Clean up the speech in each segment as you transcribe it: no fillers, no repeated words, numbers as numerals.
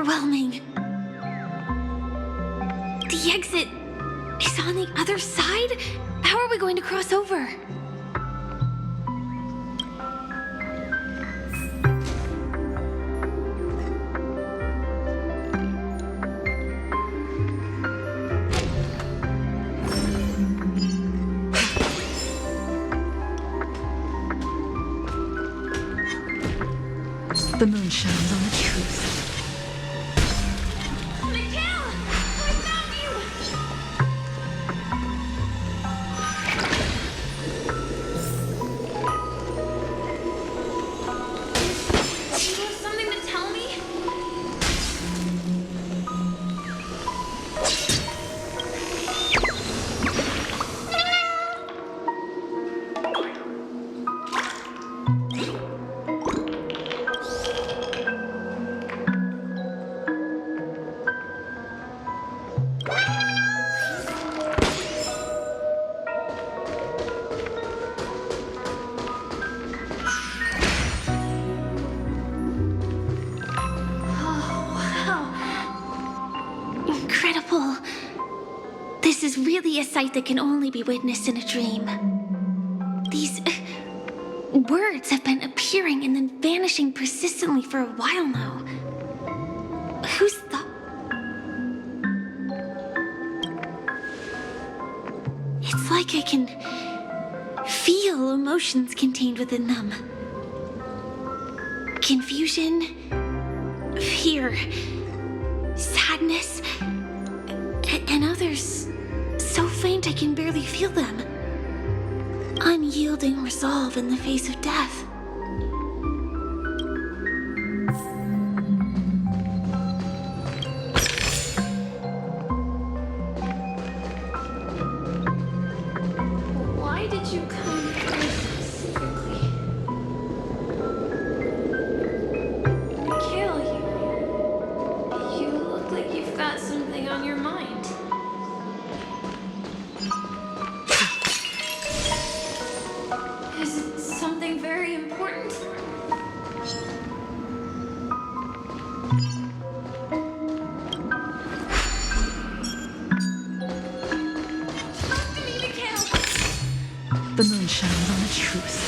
overwhelming. The exit is on the other side? How are we going to cross over? The moon shines on the truth. Mikhail! I found you! Do you have something to tell me? Incredible. This is really a sight that can only be witnessed in a dream. These words have been appearing and then vanishing persistently for a while now. Who's thought? It's like I can feel emotions contained within them. Confusion, fear, sadness, and others so faint I can barely feel them. Unyielding resolve in the face of death. Why did you come here specifically? Mikhail, you look like you've got something on your mind. Is it something very important? Talk to me, Mikhail! The moon shines on the truth.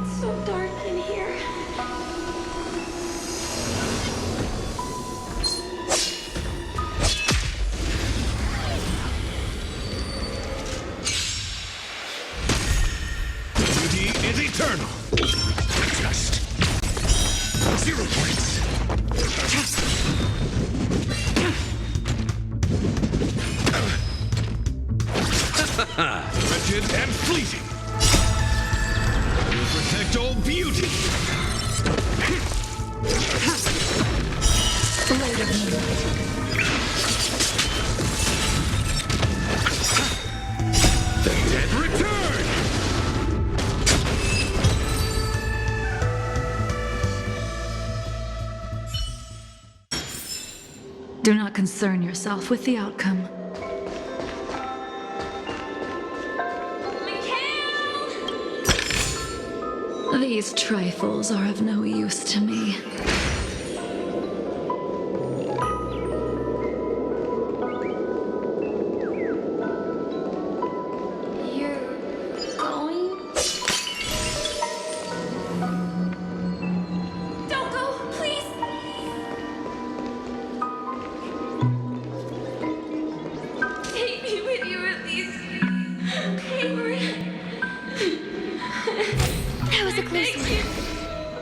It's so dark in here. Duty is eternal. Just 0 points. Wretched and fleeting. Will protect all beauty. Blade of moonlight. The dead return. Do not concern yourself with the outcome. Mikhail! These trifles are of no use to me. You're going? Don't go, please! Take me with you at least. Avery. That was a close one.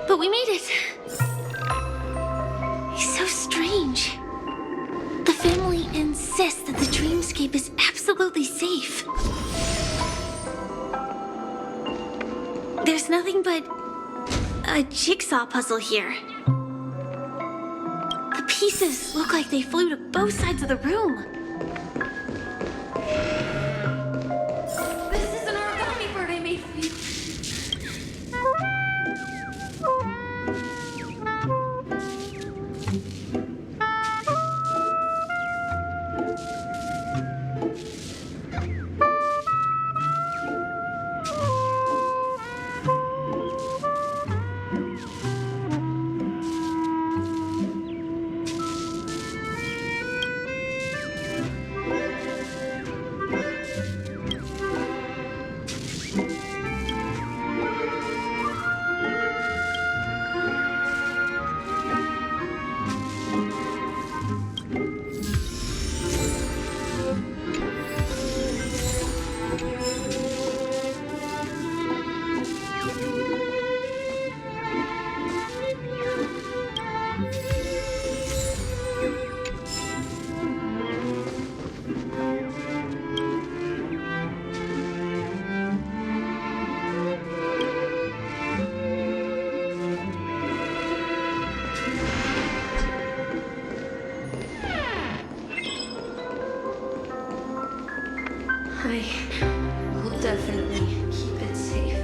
But we made it. It's so strange. The family insists that the dreamscape is absolutely safe. There's nothing but a jigsaw puzzle here. The pieces look like they flew to both sides of the room. This is an origami bird I made for you. I will definitely keep it safe.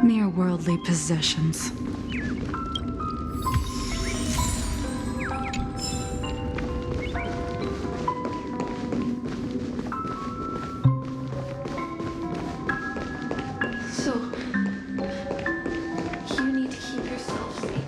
Mere worldly possessions. So, you need to keep yourself safe.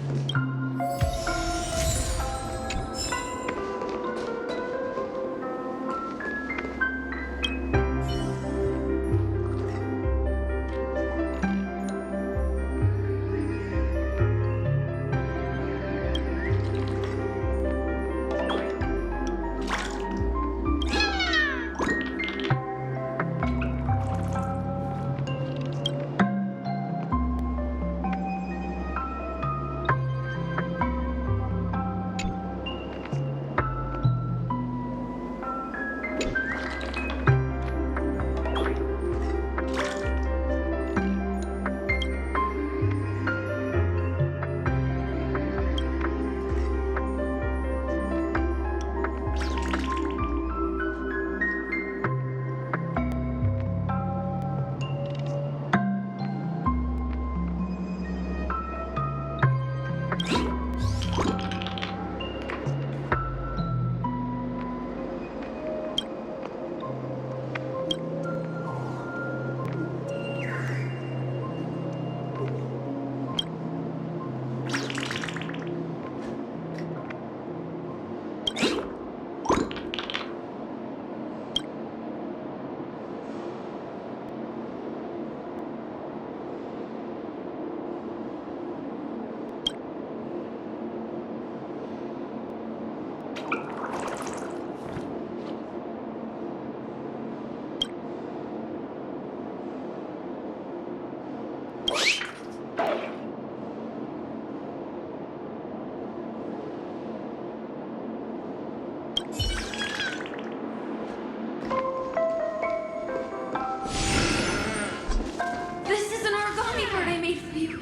This is an origami bird I made for you.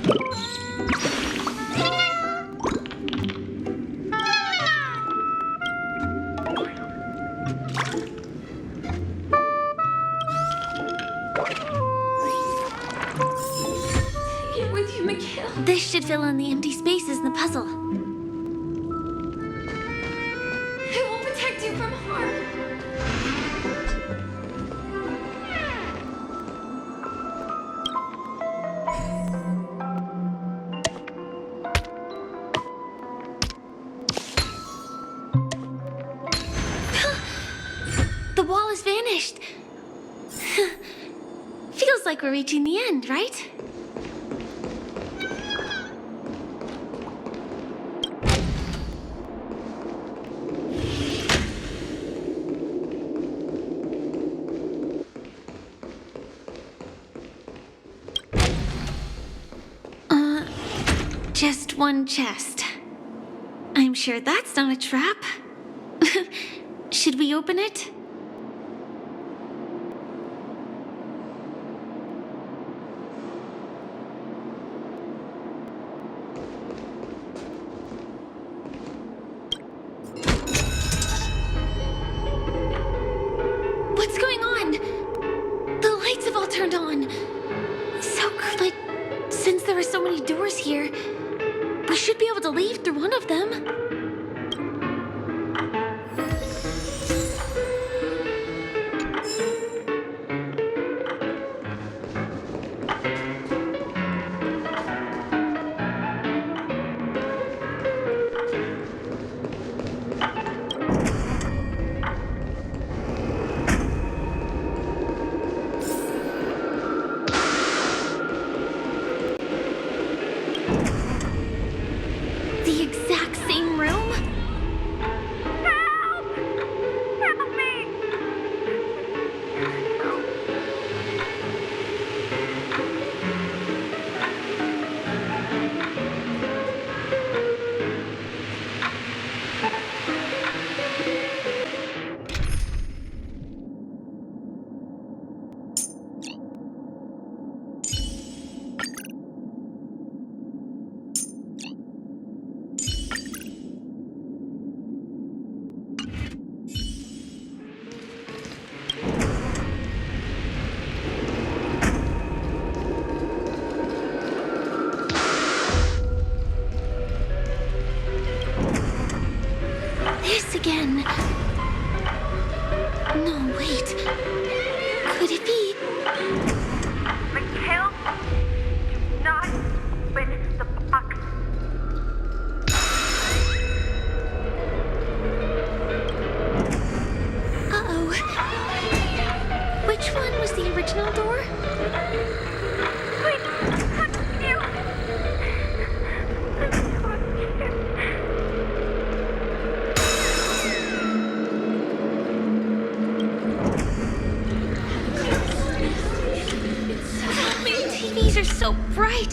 Get with you, Mikhail. This should fill in the empty spaces in the puzzle. It will protect you from harm. The wall has vanished. Feels like we're reaching the end, right? Just one chest. I'm sure that's not a trap. Should we open it? What's going on? The lights have all turned on. So good, but since there are so many doors here, we should be able to leave through one of them. The exact same room? Help! Help me! This again. No, wait. Could it be? Mikhail, do not open the box. Uh-oh. Which one was the original door? Wait, you. TVs are so bright.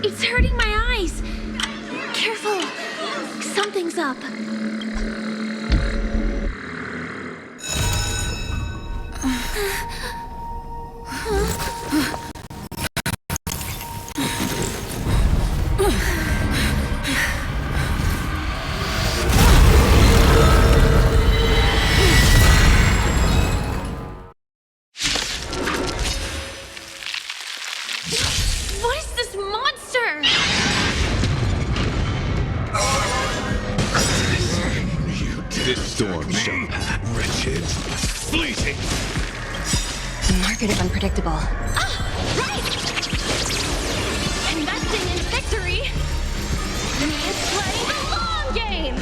It's hurting my eyes. Careful. Something's up. What is this monster? You This storm shall pass. wretched, fleeting. The market is unpredictable. Right! Investing in victory means playing the long game!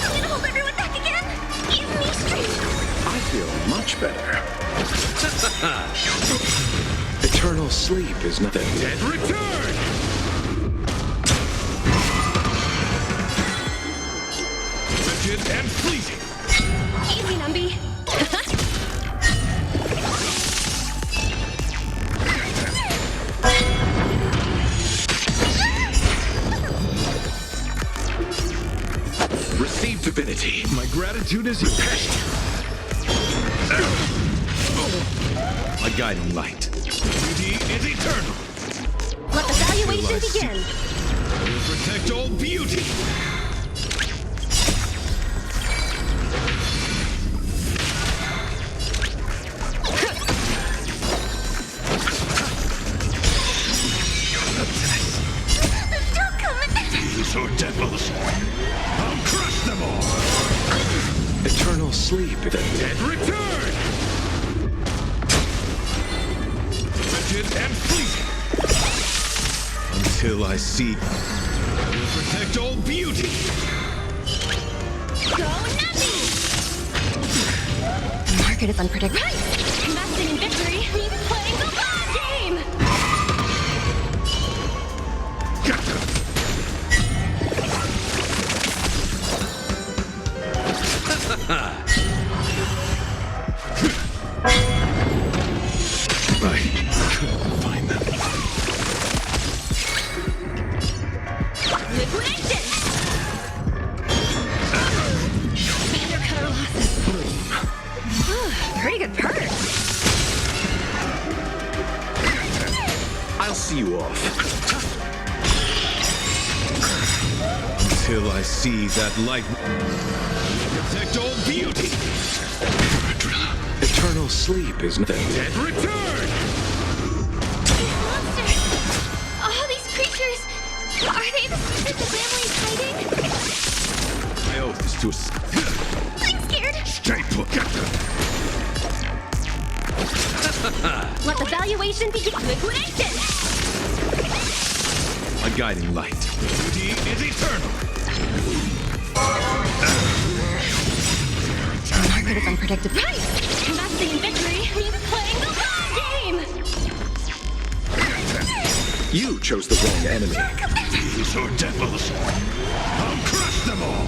I'm gonna hold everyone back again! Give me strength! I feel much better. Eternal sleep is not that Dead return! Wretched and fleeting. Easy, Numby. Receive divinity. My gratitude is yours. guiding light. Beauty is eternal. Let the valuation begin. I will protect all beauty. Don't come in. These are devils. I'll crush them all. Eternal sleep then. And return. Wretched and fleeting. Until I see. I will protect all beauty. Go nutty! The market is unpredictable. Investing in victory means playing the long game! I couldn't find them. Liquidation! Better cut our losses. Pretty good perk. I'll see you off. Until I see that light. Protect all beauty. Eternal sleep is then. And return. Monsters! All these creatures! Are they the secret the family is hiding? My oath is to. I'm scared! Stay put. Let the valuation begin. Liquidation! A guiding light. Beauty is eternal. The market is unpredictable. Investing in victory means playing the long game! You chose the wrong enemy. These are devils. I'll crush them all.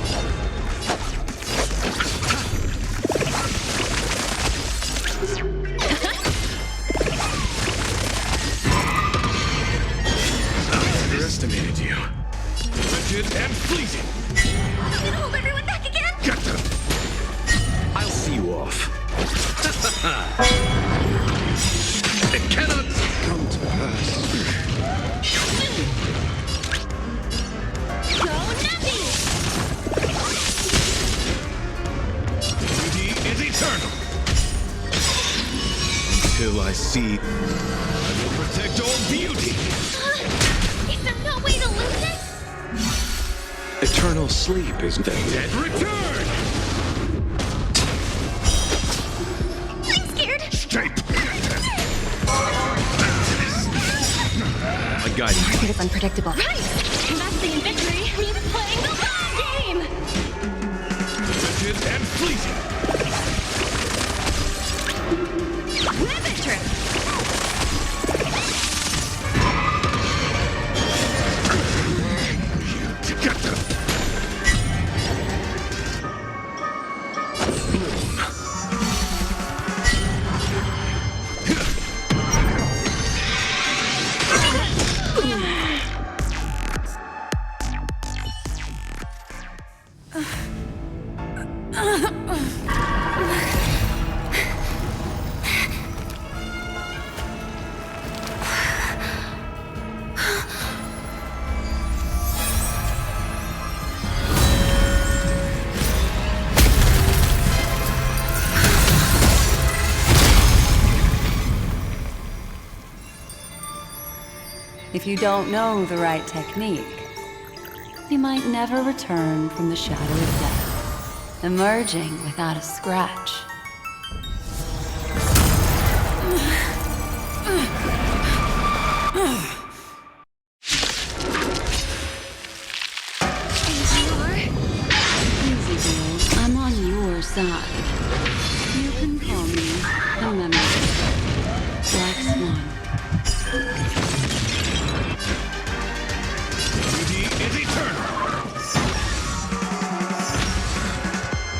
I underestimated you. Wretched and fleeting. I'm gonna hold everyone back again! Get them. I'll see you off. It cannot come to pass. Go nutty! Beauty is eternal. Until I see. I will protect all beauty. Is there no way to lose it? Eternal sleep is then. And return. I'm scared! Stay. A guiding light. Market is unpredictable. Investing in victory means playing the long game! Wretched and fleeting. Rabbit trip! Get them. If you don't know the right technique, you might never return from the shadow of death, emerging without a scratch. Easy, girl. I'm on your side. You can call me the memory. Black Swan. Beauty is eternal.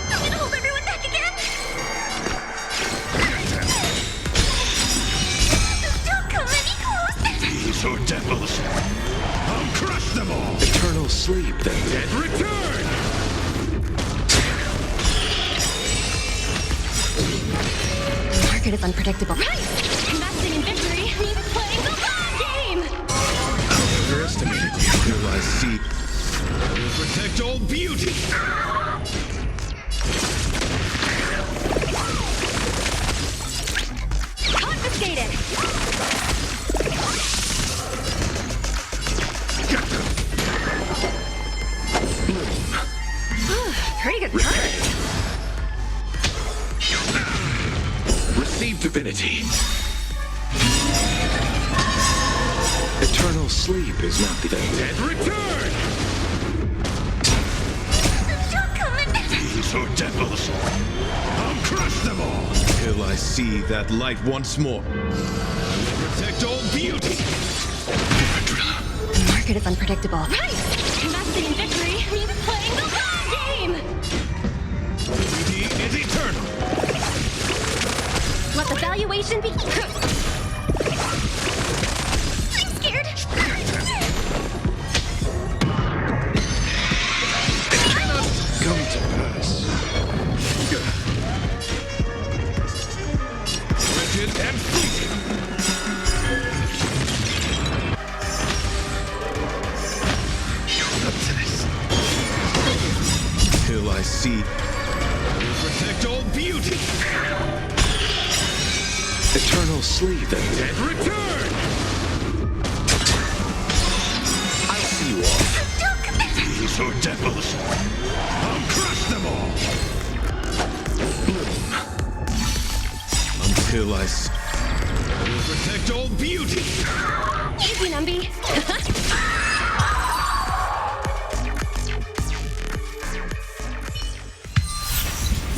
I'm gonna hold everyone back again! Don't come any close! These are devils. I'll crush them all. Eternal sleep then. And return. The market is unpredictable. Protect all beauty! Confiscated! Pretty good turn. Receive divinity. Eternal sleep is not the dead. Return! These are devils! I'll crush them all! Till I see that light once more. Protect all beauty! The market is unpredictable. Right! Investing in victory means playing the long game! Beauty is eternal! Let the valuation be... I'm scared! Come to pass. Rigid and fleeting! Up to this. Till I see. Protect all beauty! Eternal sleep and dead. Return! I'll see you off. These are devils! I'll crush them all! Until I protect all beauty! Easy, Numby.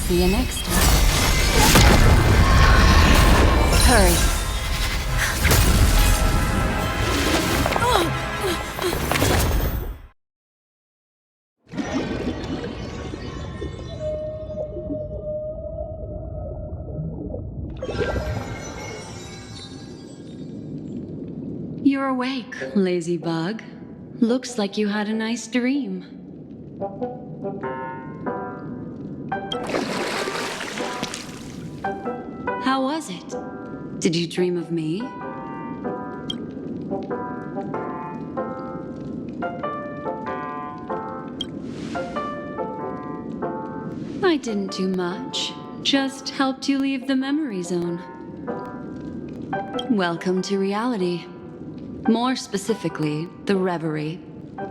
See you next time. Hurry. You're awake, lazy bug. Looks like you had a nice dream. How was it? Did you dream of me? I didn't do much. Just helped you leave the memory zone. Welcome to reality. More specifically, the reverie.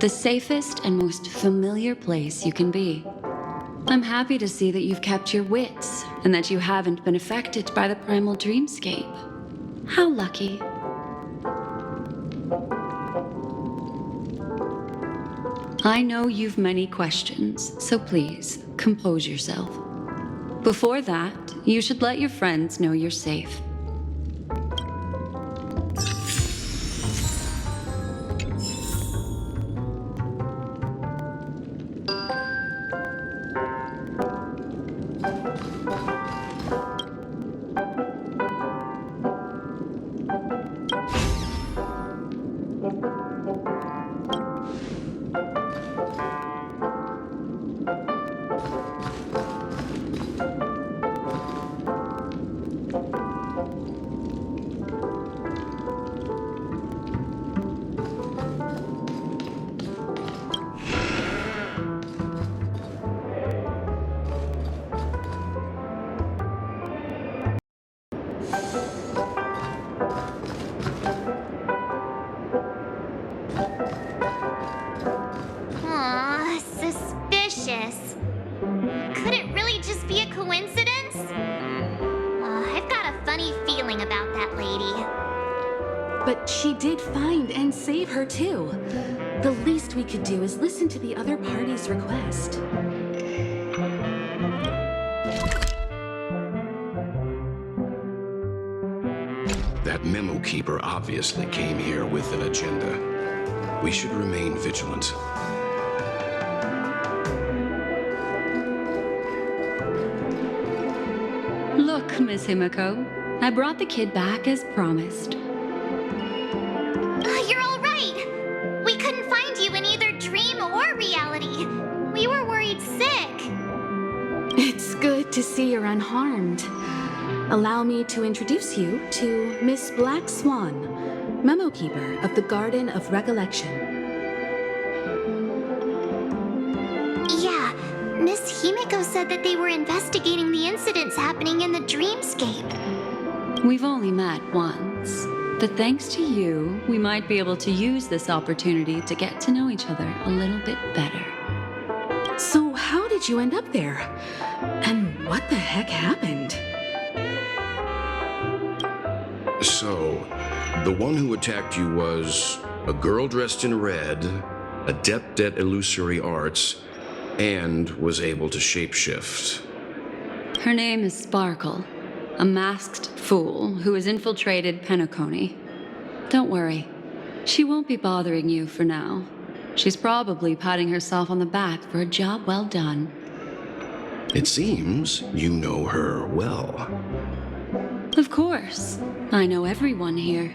The safest and most familiar place you can be. I'm happy to see that you've kept your wits and that you haven't been affected by the primal dreamscape. How lucky. I know you've many questions, so please, compose yourself. Before that, you should let your friends know you're safe. Aw, suspicious. Could it really just be a coincidence? I've got a funny feeling about that lady. But she did find and save her too. The least we could do is listen to the other party's request. That memo keeper obviously came here with an agenda. We should remain vigilant. Look, Miss Himiko, I brought the kid back as promised. You're all right. We couldn't find you in either dream or reality. We were worried sick. It's good to see you're unharmed. Allow me to introduce you to Miss Black Swan, Memo Keeper of the Garden of Recollection. Miss Himiko said that they were investigating the incidents happening in the dreamscape. We've only met once, but thanks to you, we might be able to use this opportunity to get to know each other a little bit better. So how did you end up there? And what the heck happened? So, the one who attacked you was a girl dressed in red, adept at illusory arts, and was able to shapeshift. Her name is Sparkle, a masked fool who has infiltrated Penacony. Don't worry, she won't be bothering you for now. She's probably patting herself on the back for a job well done. It seems you know her well. Of course, I know everyone here.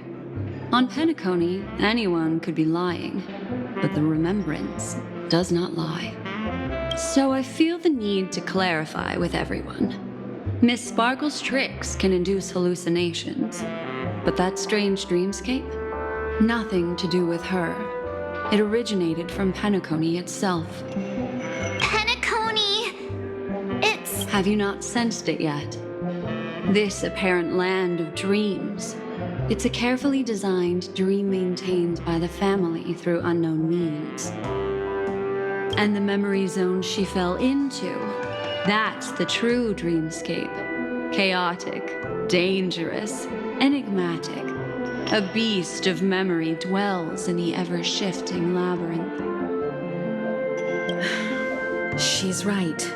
On Penacony, anyone could be lying, but the remembrance does not lie. So I feel the need to clarify with everyone. Miss Sparkle's tricks can induce hallucinations, but that strange dreamscape? Nothing to do with her. It originated from Penacony itself. Penacony! It's... Have you not sensed it yet? This apparent land of dreams. It's a carefully designed dream maintained by the family through unknown means. And the memory zone she fell into, that's the true dreamscape. Chaotic, dangerous, enigmatic. A beast of memory dwells in the ever-shifting labyrinth. She's right.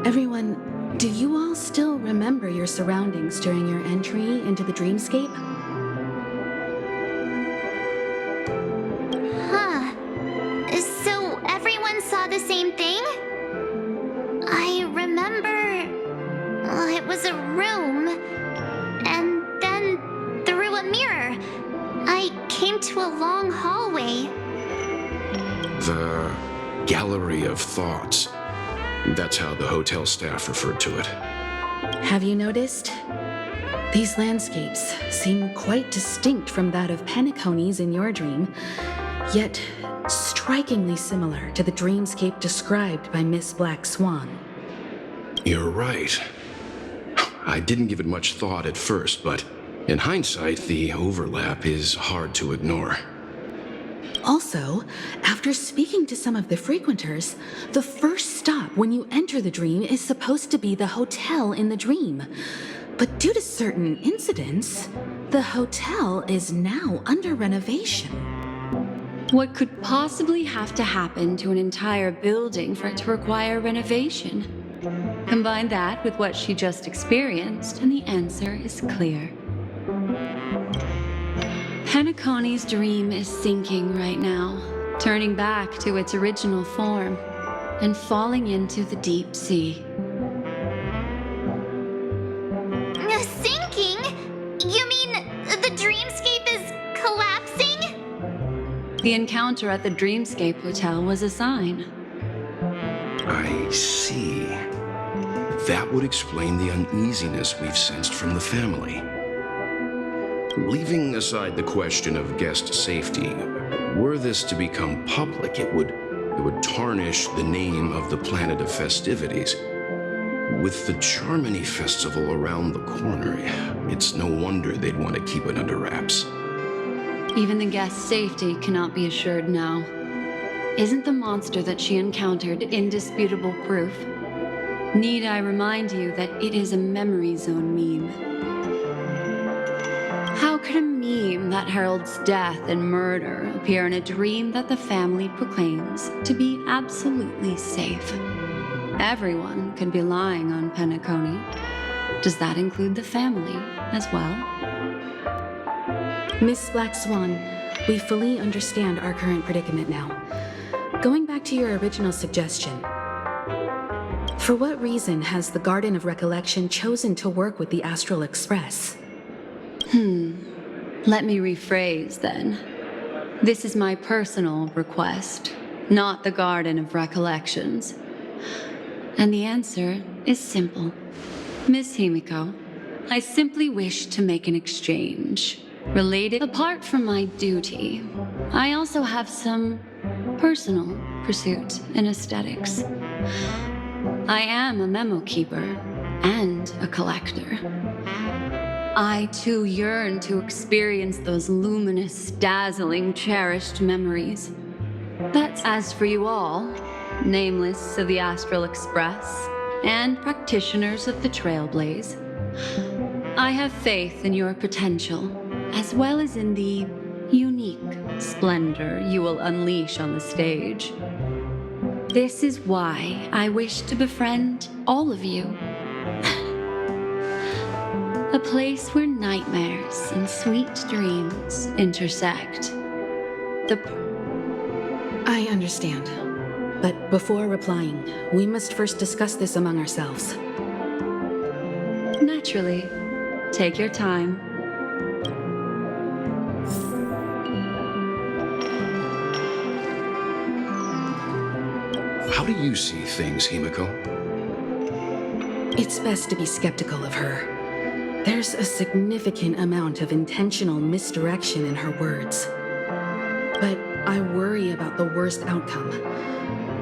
Everyone, do you all still remember your surroundings during your entry into the dreamscape? Huh. So everyone saw the same thing? I remember... it was a room. And then through a mirror, I came to a long hallway. The Gallery of Thoughts. That's how the hotel staff referred to it. Have you noticed? These landscapes seem quite distinct from that of Penacony's in your dream, yet strikingly similar to the dreamscape described by Miss Black Swan. You're right. I didn't give it much thought at first, but in hindsight, the overlap is hard to ignore. Also, after speaking to some of the frequenters, the first stop when you enter the dream is supposed to be the hotel in the dream. But due to certain incidents, the hotel is now under renovation. What could possibly have to happen to an entire building for it to require renovation? Combine that with what she just experienced, and the answer is clear. Penacony's dream is sinking right now, turning back to its original form, and falling into the deep sea. Sinking? You mean the dreamscape is collapsing? The encounter at the Dreamscape Hotel was a sign. I see. That would explain the uneasiness we've sensed from the family. Leaving aside the question of guest safety, were this to become public, it would tarnish the name of the planet of festivities. With the Charmony Festival around the corner, it's no wonder they'd want to keep it under wraps. Even the guest's safety cannot be assured now. Isn't the monster that she encountered indisputable proof? Need I remind you that it is a memory zone meme? How could a meme that heralds death and murder appear in a dream that the family proclaims to be absolutely safe? Everyone could be lying on Penacony. Does that include the family as well? Miss Black Swan, we fully understand our current predicament now. Going back to your original suggestion, for what reason has the Garden of Recollection chosen to work with the Astral Express? Let me rephrase then. This is my personal request, not the Garden of Recollections. And the answer is simple. Miss Himiko, I simply wish to make an exchange. Related, apart from my duty, I also have some personal pursuits in aesthetics. I am a memo keeper and a collector. I too yearn to experience those luminous, dazzling, cherished memories. But as for you all, nameless of the Astral Express and practitioners of the Trailblaze, I have faith in your potential, as well as in the unique splendor you will unleash on the stage. This is why I wish to befriend all of you. A place where nightmares and sweet dreams intersect. I understand. But before replying, we must first discuss this among ourselves. Naturally. Take your time. How do you see things, Himiko? It's best to be skeptical of her. There's a significant amount of intentional misdirection in her words. But I worry about the worst outcome.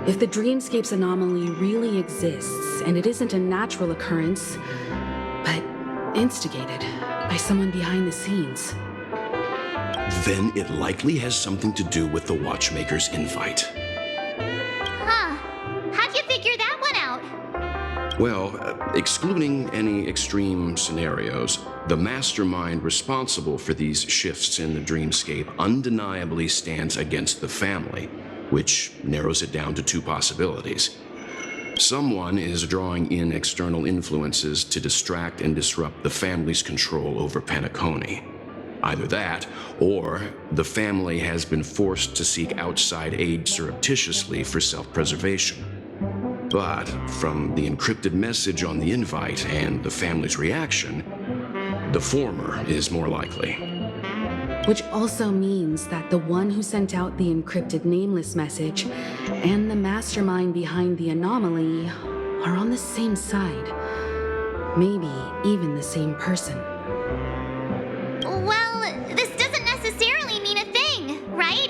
If the dreamscape's anomaly really exists, and it isn't a natural occurrence, but instigated by someone behind the scenes, Then it likely has something to do with the Watchmaker's invite. Huh. How'd you figure that one out? Well, excluding any extreme scenarios, the mastermind responsible for these shifts in the dreamscape undeniably stands against the family, which narrows it down to two possibilities. Someone is drawing in external influences to distract and disrupt the family's control over Penacony. Either that, or the family has been forced to seek outside aid surreptitiously for self-preservation. But from the encrypted message on the invite and the family's reaction, the former is more likely. which also means that the one who sent out the encrypted nameless message and the mastermind behind the anomaly are on the same side. Maybe even the same person. Well, this doesn't necessarily mean a thing, right?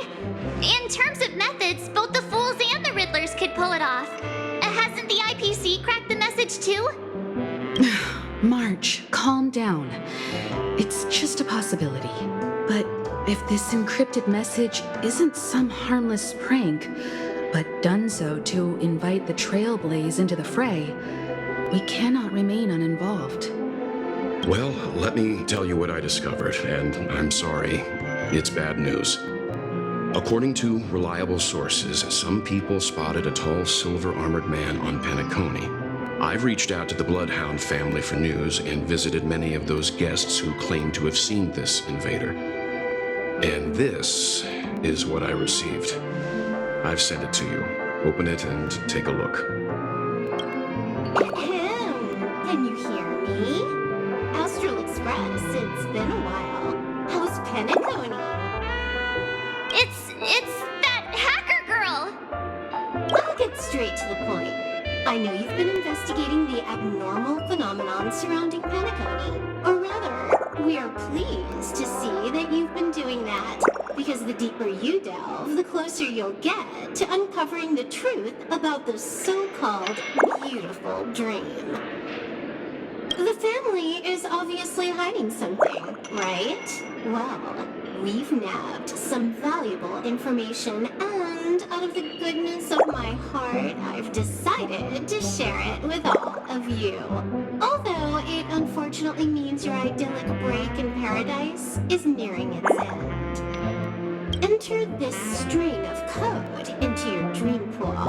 In terms of methods, both the Fools and the Riddlers could pull it off. Hasn't the IPC cracked the message too? March, calm down. It's just a possibility. But if this encrypted message isn't some harmless prank, but done so to invite the Trailblaze into the fray, we cannot remain uninvolved. Well, let me tell you what I discovered, and I'm sorry, it's bad news. According to reliable sources, some people spotted a tall silver-armored man on Penacony. I've reached out to the Bloodhound family for news and visited many of those guests who claim to have seen this invader. And this is what I received. I've sent it to you. Open it and take a look. Can you hear me? Astral Express, it's been a while. How's Penacony? It's that hacker girl! I'll get straight to the point. I know you've been investigating the abnormal phenomenon surrounding Penacony. Or rather, we are pleased to see that you've been doing that, because the deeper you delve, the closer you'll get to uncovering the truth about the so-called beautiful dream. The family is obviously hiding something, right? Well, we've nabbed some valuable information, and out of the goodness of my heart, I've decided to share it with all of you. Although it unfortunately means your idyllic break in paradise is nearing its end. Enter this string of code into your dream pool,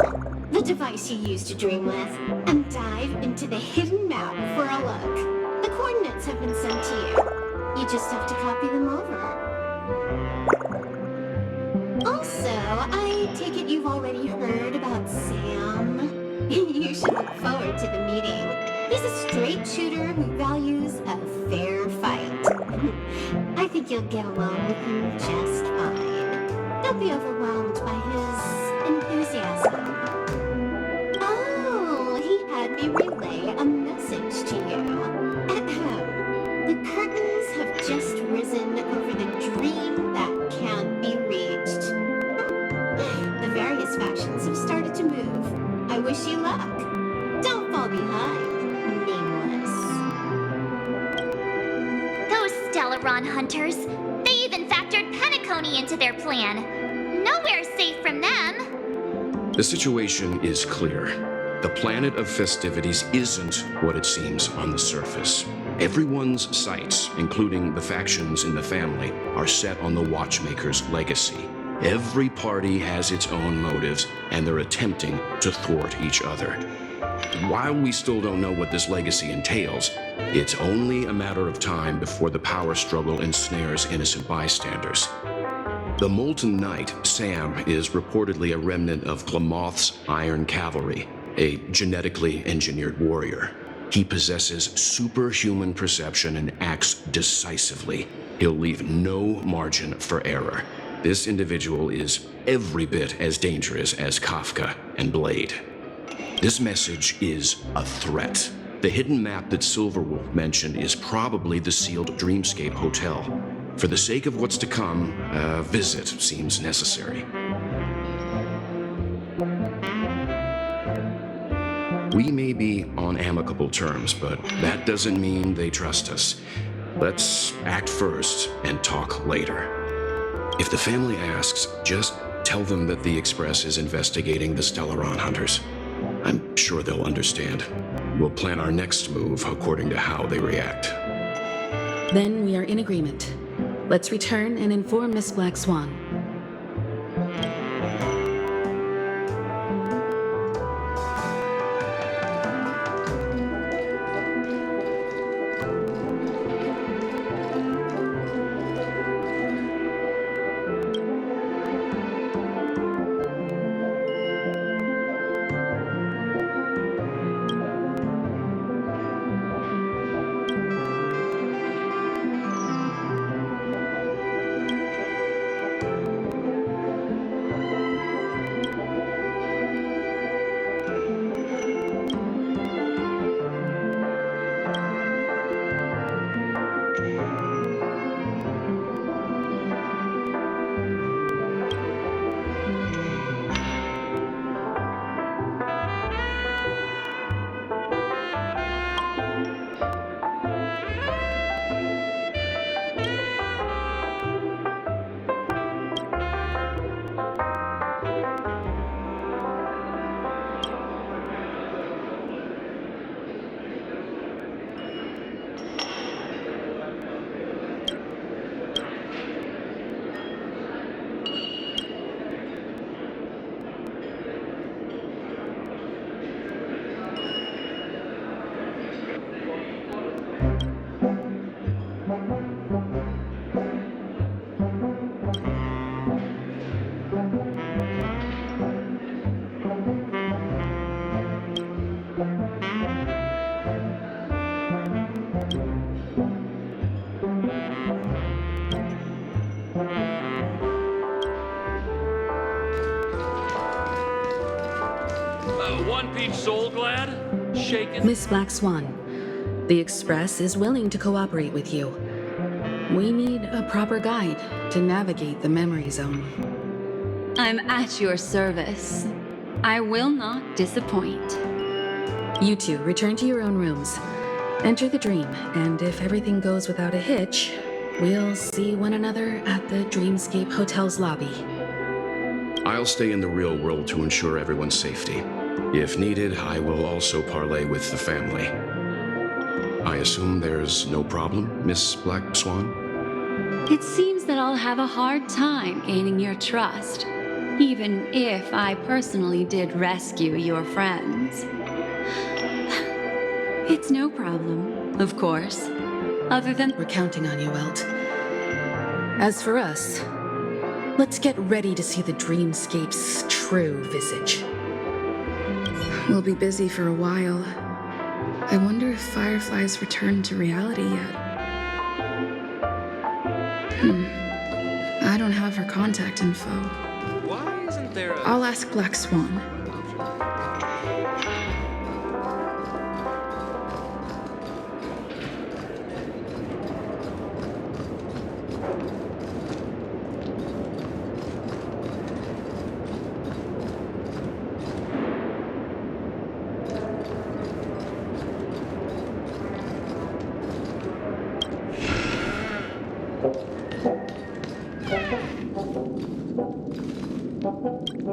the device you use to dream with, and dive into the hidden map for a look. The coordinates have been sent to you. You just have to copy them over. Also, I take it you've already heard about Sam. You should look forward to the meeting. He's a straight shooter who values a fair fight. I think you'll get along with him just fine. Don't be overwhelmed by his enthusiasm. Oh, he had me relay a message to you. The curtains have just risen over the dream that can't be reached. The various factions have started to move. I wish you luck. Don't Stellaron hunters. They even factored Penacony into their plan. Nowhere's safe from them. The situation is clear. The planet of festivities isn't what it seems on the surface. Everyone's sights, including the factions in the family, are set on the Watchmaker's legacy. Every party has its own motives, and they're attempting to thwart each other. While we still don't know what this legacy entails, it's only a matter of time before the power struggle ensnares innocent bystanders. The Molten Knight, Sam, is reportedly a remnant of Glamoth's Iron Cavalry, a genetically engineered warrior. He possesses superhuman perception and acts decisively. He'll leave no margin for error. This individual is every bit as dangerous as Kafka and Blade. This message is a threat. The hidden map that Silverwolf mentioned is probably the sealed Dreamscape Hotel. For the sake of what's to come, a visit seems necessary. We may be on amicable terms, but that doesn't mean they trust us. Let's act first and talk later. If the family asks, just tell them that the Express is investigating the Stellaron hunters. I'm sure they'll understand. We'll plan our next move according to how they react. Then we are in agreement. Let's return and inform Miss Black Swan. One-piece soul glad? Shaken? Miss Black Swan, the Express is willing to cooperate with you. We need a proper guide to navigate the memory zone. I'm at your service. I will not disappoint. You two return to your own rooms. Enter the dream, and if everything goes without a hitch, we'll see one another at the Dreamscape Hotel's lobby. I'll stay in the real world to ensure everyone's safety. If needed, I will also parley with the family. I assume there's no problem, Miss Black Swan? It seems that I'll have a hard time gaining your trust, even if I personally did rescue your friends. It's no problem, of course, other than We're counting on you, Welt. As for us, let's get ready to see the Dreamscape's true visage. We'll be busy for a while. I wonder if Firefly's returned to reality yet. I don't have her contact info. Why isn't there a... I'll ask Black Swan.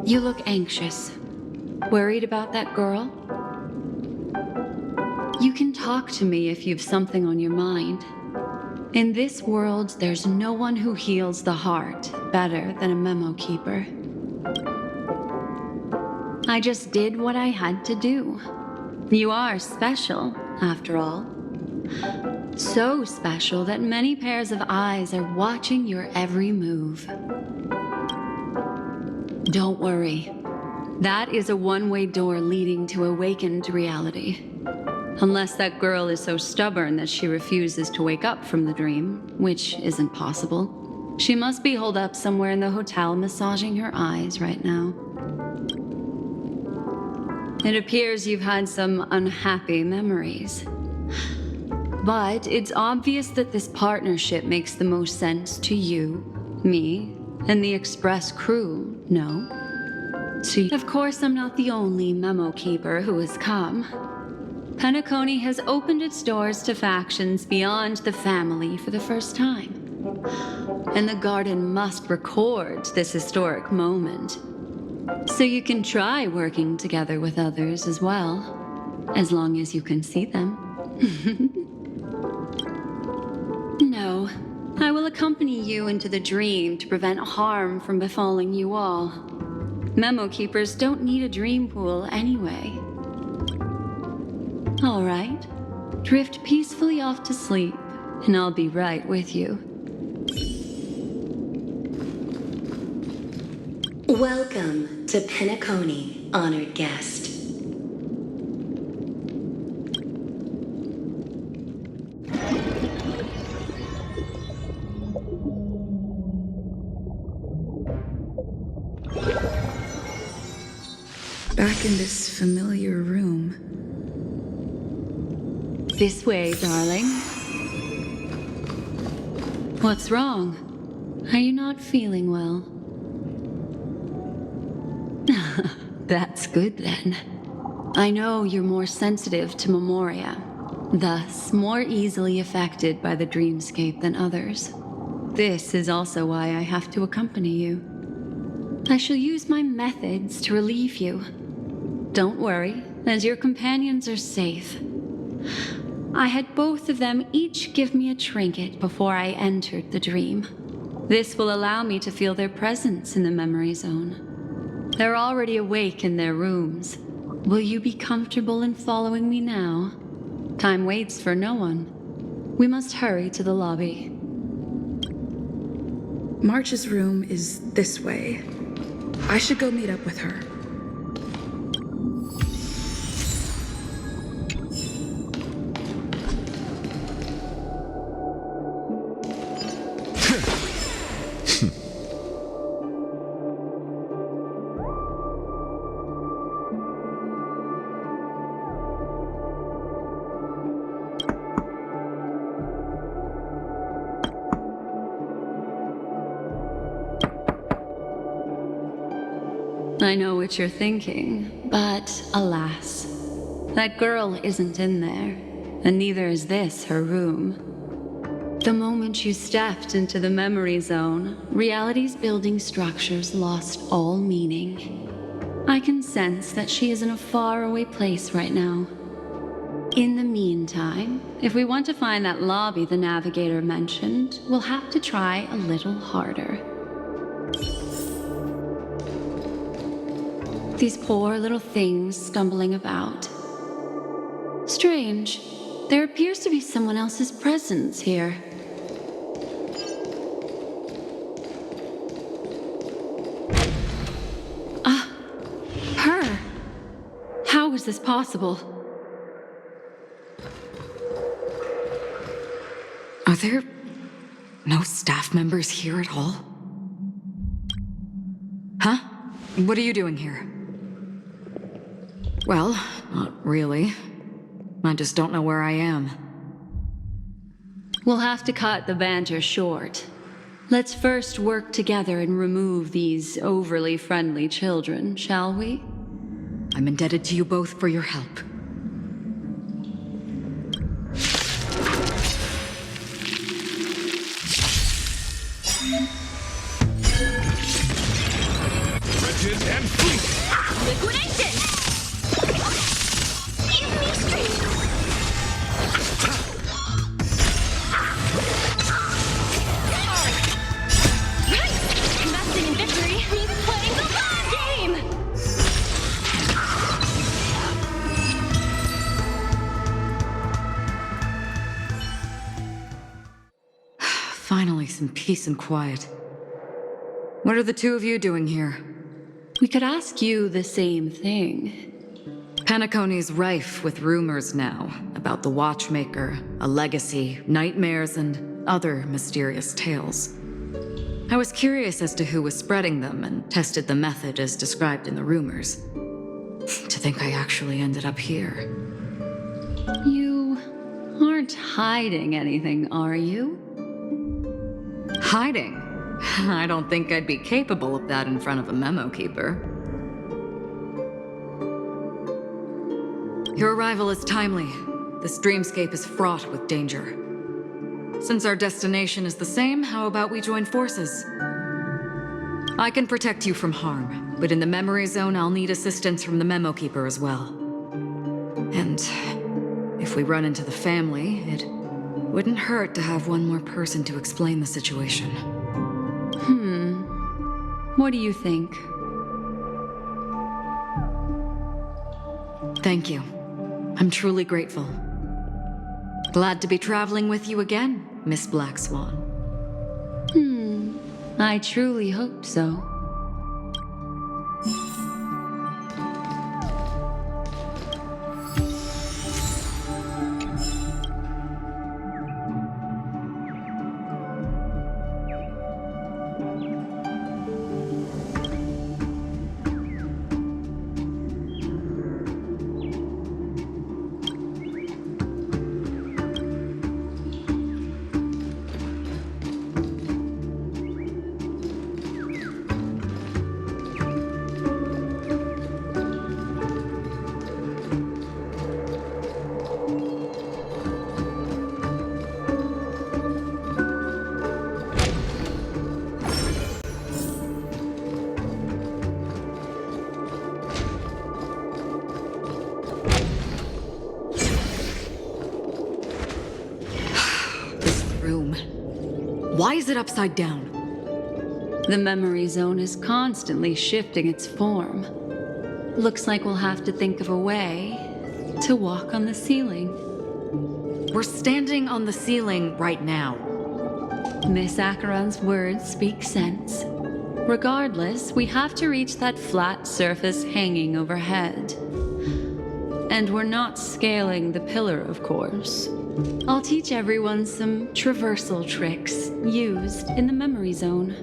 You look anxious. Worried about that girl? You can talk to me if you've something on your mind. In this world, there's no one who heals the heart better than a memo keeper. I just did what I had to do. You are special, after all. So special that many pairs of eyes are watching your every move. Don't worry. That is a one-way door leading to awakened reality. Unless that girl is so stubborn that she refuses to wake up from the dream, which isn't possible. She must be holed up somewhere in the hotel massaging her eyes right now. It appears you've had some unhappy memories. But it's obvious that this partnership makes the most sense to you, me, and the Express crew, no? So, of course, I'm not the only memo keeper who has come. Penacony has opened its doors to factions beyond the family for the first time. And the Garden must record this historic moment. So you can try working together with others as well, as long as you can see them. No, I will accompany you into the dream to prevent harm from befalling you all. Memo keepers don't need a dream pool anyway. All right, drift peacefully off to sleep, and I'll be right with you. Welcome to Penacony, honored guest. Back in this familiar room. This way, darling. What's wrong? Are you not feeling well? That's good then. I know you're more sensitive to memoria, thus more easily affected by the dreamscape than others. This is also why I have to accompany you. I shall use my methods to relieve you. Don't worry, as your companions are safe. I had both of them each give me a trinket before I entered the dream. This will allow me to feel their presence in the memory zone. They're already awake in their rooms. Will you be comfortable in following me now? Time waits for no one. We must hurry to the lobby. March's room is this way. I should go meet up with her. I know what you're thinking, but alas, that girl isn't in there, and neither is this her room. The moment you stepped into the memory zone, reality's building structures lost all meaning. I can sense that she is in a faraway place right now. In the meantime, if we want to find that lobby the navigator mentioned, we'll have to try a little harder. These poor little things stumbling about. Strange. There appears to be someone else's presence here. Her! How is this possible? Are there no staff members here at all? Huh? What are you doing here? Well, not really. I just don't know where I am. We'll have to cut the banter short. Let's first work together and remove these overly friendly children, shall we? I'm indebted to you both for your help. Wretched and fleet! Liquidation! Give me strength! Right! Investing in victory means playing the long game! Finally, some peace and quiet. What are the two of you doing here? We could ask you the same thing. Penacony's rife with rumors now about the Watchmaker, a legacy, nightmares, and other mysterious tales. I was curious as to who was spreading them and tested the method as described in the rumors. To think I actually ended up here. You aren't hiding anything, are you? Hiding? I don't think I'd be capable of that in front of a memo keeper. Your arrival is timely. This dreamscape is fraught with danger. Since our destination is the same, how about we join forces? I can protect you from harm, but in the memory zone, I'll need assistance from the memo keeper as well. And if we run into the family, it wouldn't hurt to have one more person to explain the situation. What do you think? Thank you. I'm truly grateful. Glad to be traveling with you again, Miss Black Swan. I truly hope so. Why is it upside down? The memory zone is constantly shifting its form. Looks like we'll have to think of a way to walk on the ceiling. We're standing on the ceiling right now. Miss Acheron's words speak sense. Regardless, we have to reach that flat surface hanging overhead. And we're not scaling the pillar, of course. I'll teach everyone some traversal tricks used in the memory zone.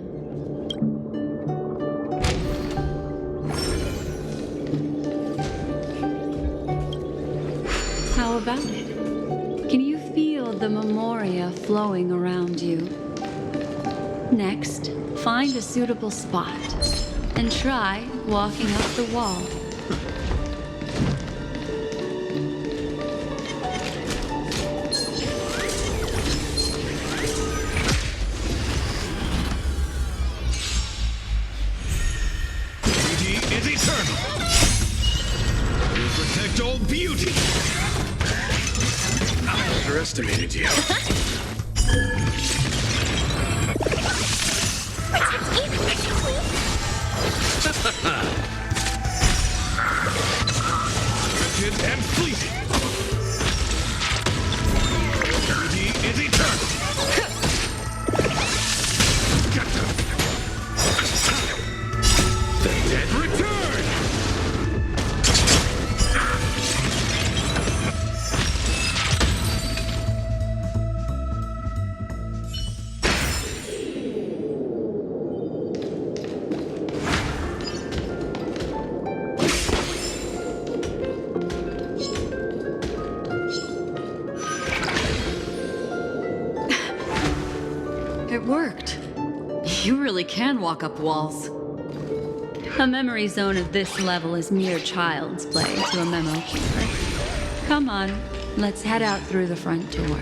How about it? Can you feel the memoria flowing around you? Next, find a suitable spot and try walking up the wall. Beauty! I underestimated you. Wretched and fleeting. Beauty is eternal. The dead return! It worked. You really can walk up walls. A memory zone of this level is mere child's play to a memo keeper. Come on, let's head out through the front door.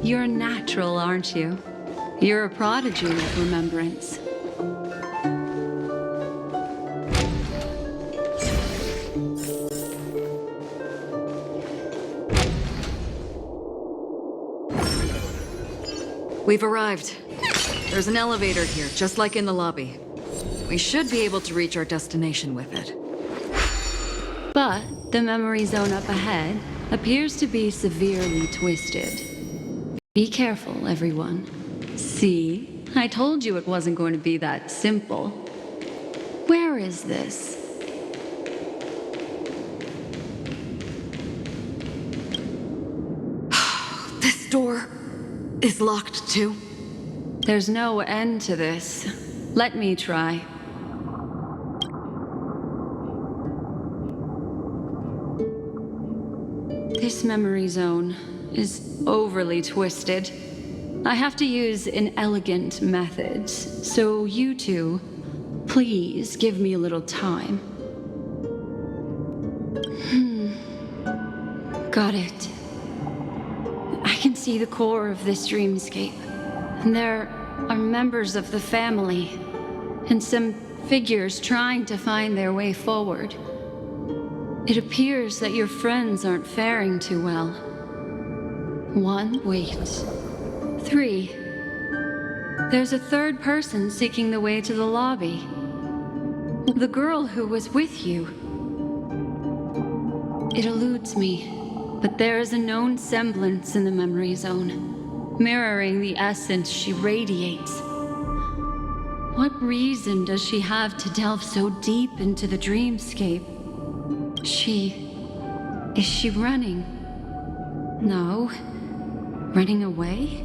You're natural, aren't you? You're a prodigy of remembrance. We've arrived. There's an elevator here, just like in the lobby. We should be able to reach our destination with it. But the memory zone up ahead appears to be severely twisted. Be careful, everyone. See? I told you it wasn't going to be that simple. Where is this? This door is locked too. There's no end to this. Let me try. This memory zone is overly twisted. I have to use inelegant methods, so you two, please give me a little time. Got it. I can see the core of this dreamscape, and there are members of the family, and some figures trying to find their way forward. It appears that your friends aren't faring too well. 1, wait. 3. There's a third person seeking the way to the lobby. The girl who was with you. It eludes me, but there is a known semblance in the memory zone, mirroring the essence she radiates. What reason does she have to delve so deep into the dreamscape? Is she running? No. Running away?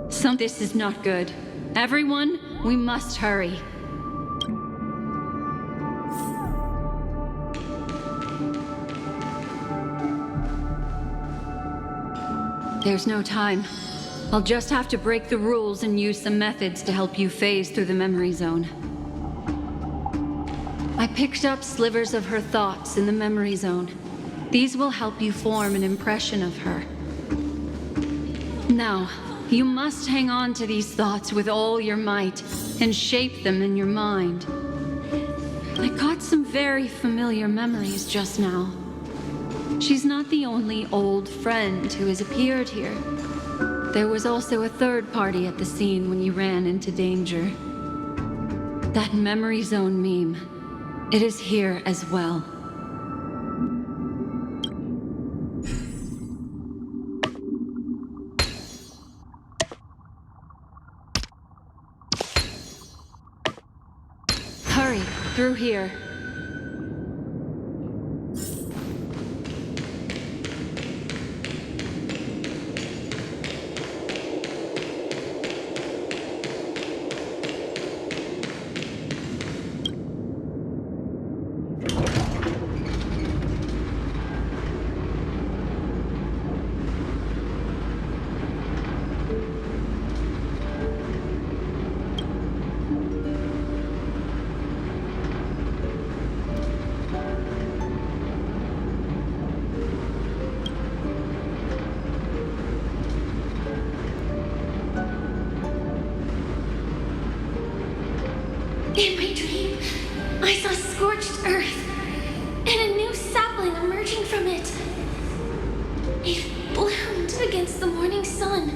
This is not good. Everyone, we must hurry. There's no time. I'll just have to break the rules and use some methods to help you phase through the memory zone. I picked up slivers of her thoughts in the memory zone. These will help you form an impression of her. Now, you must hang on to these thoughts with all your might and shape them in your mind. I got some very familiar memories just now. She's not the only old friend who has appeared here. There was also a third party at the scene when you ran into danger. That memory zone meme. It is here as well. Hurry, through here. In my dream, I saw scorched earth and a new sapling emerging from it. It bloomed against the morning sun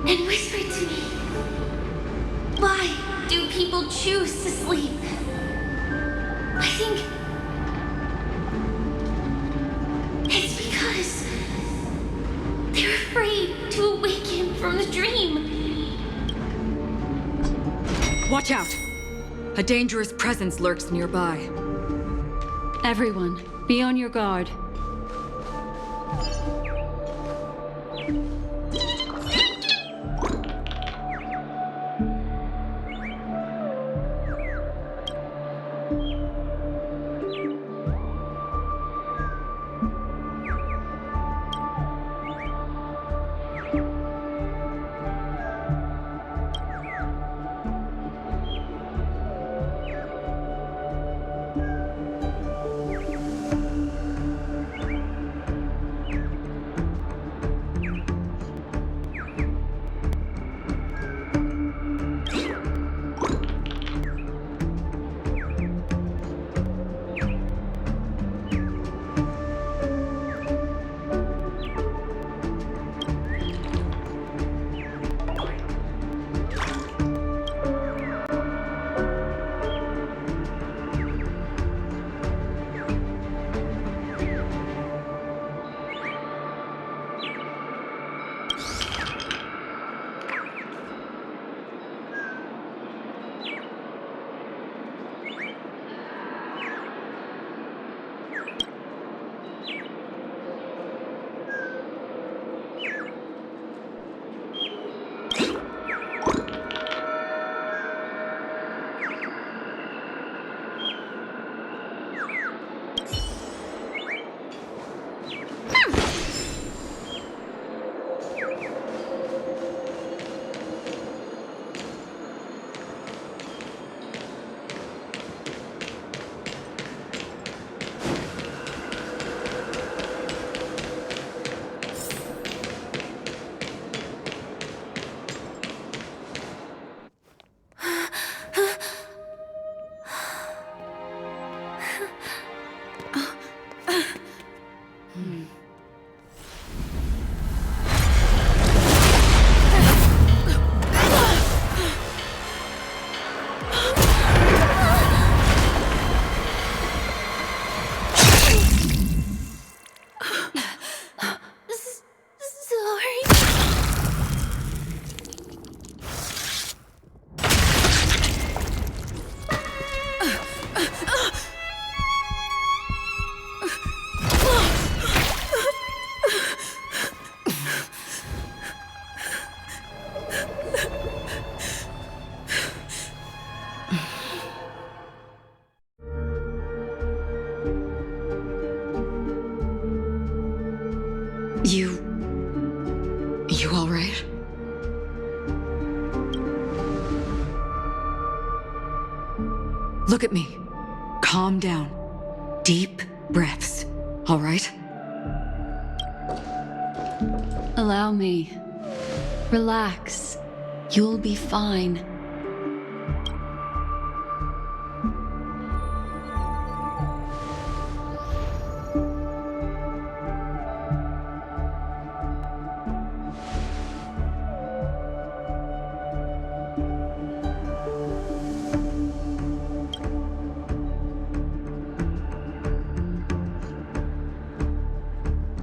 and whispered to me, "Why do people choose to sleep?" I think it's because they're afraid to awaken from the dream. Watch out! A dangerous presence lurks nearby. Everyone, be on your guard. Look at me. Calm down. Deep breaths, all right? Allow me. Relax. You'll be fine.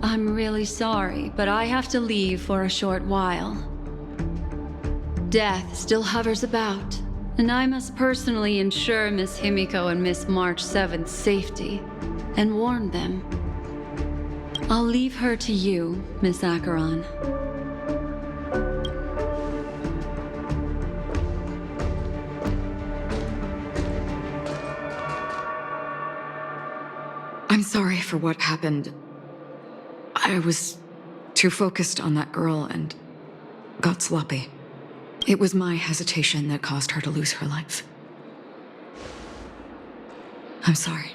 I'm really sorry, but I have to leave for a short while. Death still hovers about, and I must personally ensure Miss Himiko and Miss March 7th's safety, and warn them. I'll leave her to you, Miss Acheron. I'm sorry for what happened. I was too focused on that girl and got sloppy. It was my hesitation that caused her to lose her life. I'm sorry.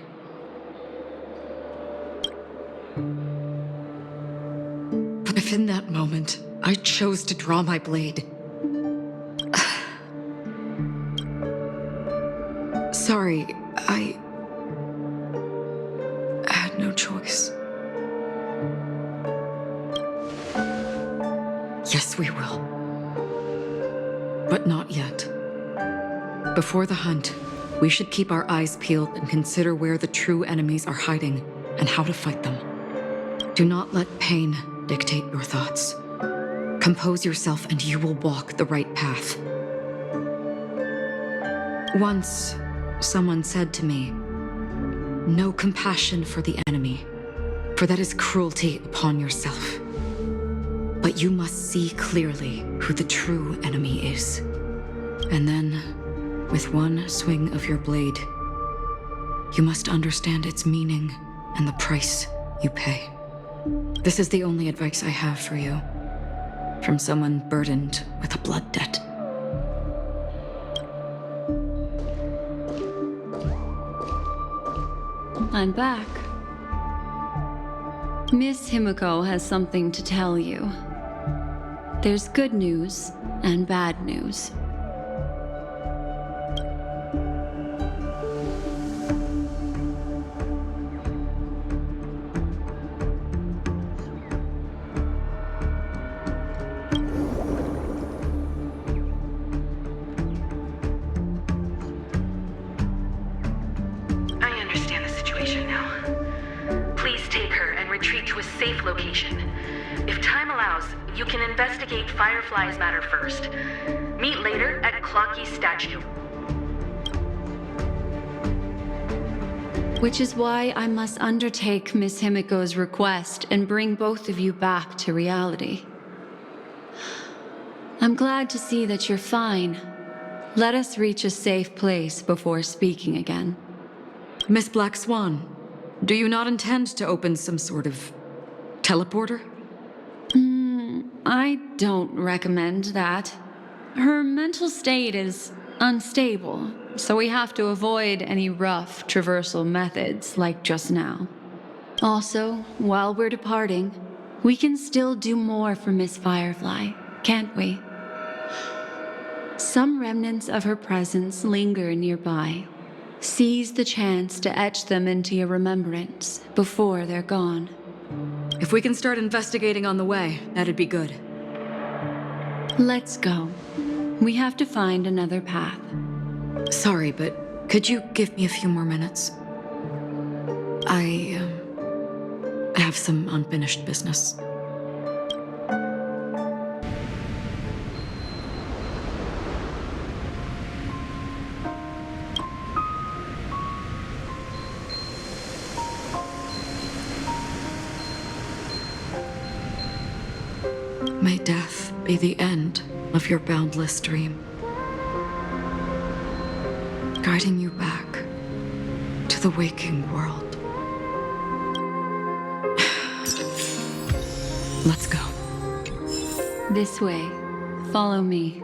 But if in that moment I chose to draw my blade, sorry, I had no choice. Yes, we will. But not yet. Before the hunt, we should keep our eyes peeled and consider where the true enemies are hiding and how to fight them. Do not let pain dictate your thoughts. Compose yourself and you will walk the right path. Once, someone said to me, "No compassion for the enemy, for that is cruelty upon yourself. But you must see clearly who the true enemy is. And then, with one swing of your blade, you must understand its meaning and the price you pay." This is the only advice I have for you, from someone burdened with a blood debt. I'm back. Miss Himiko has something to tell you. There's good news and bad news. I understand the situation now. Please take her and retreat to a safe location. If time allows, you can investigate Firefly's matter first. Meet later at Clocky's statue. Which is why I must undertake Miss Himiko's request and bring both of you back to reality. I'm glad to see that you're fine. Let us reach a safe place before speaking again. Miss Black Swan, do you not intend to open some sort of teleporter? I don't recommend that. Her mental state is unstable, so we have to avoid any rough traversal methods like just now. Also, while we're departing, we can still do more for Miss Firefly, can't we? Some remnants of her presence linger nearby. Seize the chance to etch them into your remembrance before they're gone. If we can start investigating on the way, that'd be good. Let's go. We have to find another path. Sorry, but could you give me a few more minutes? I have some unfinished business. May death be the end of your boundless dream, guiding you back to the waking world. Let's go. This way. Follow me.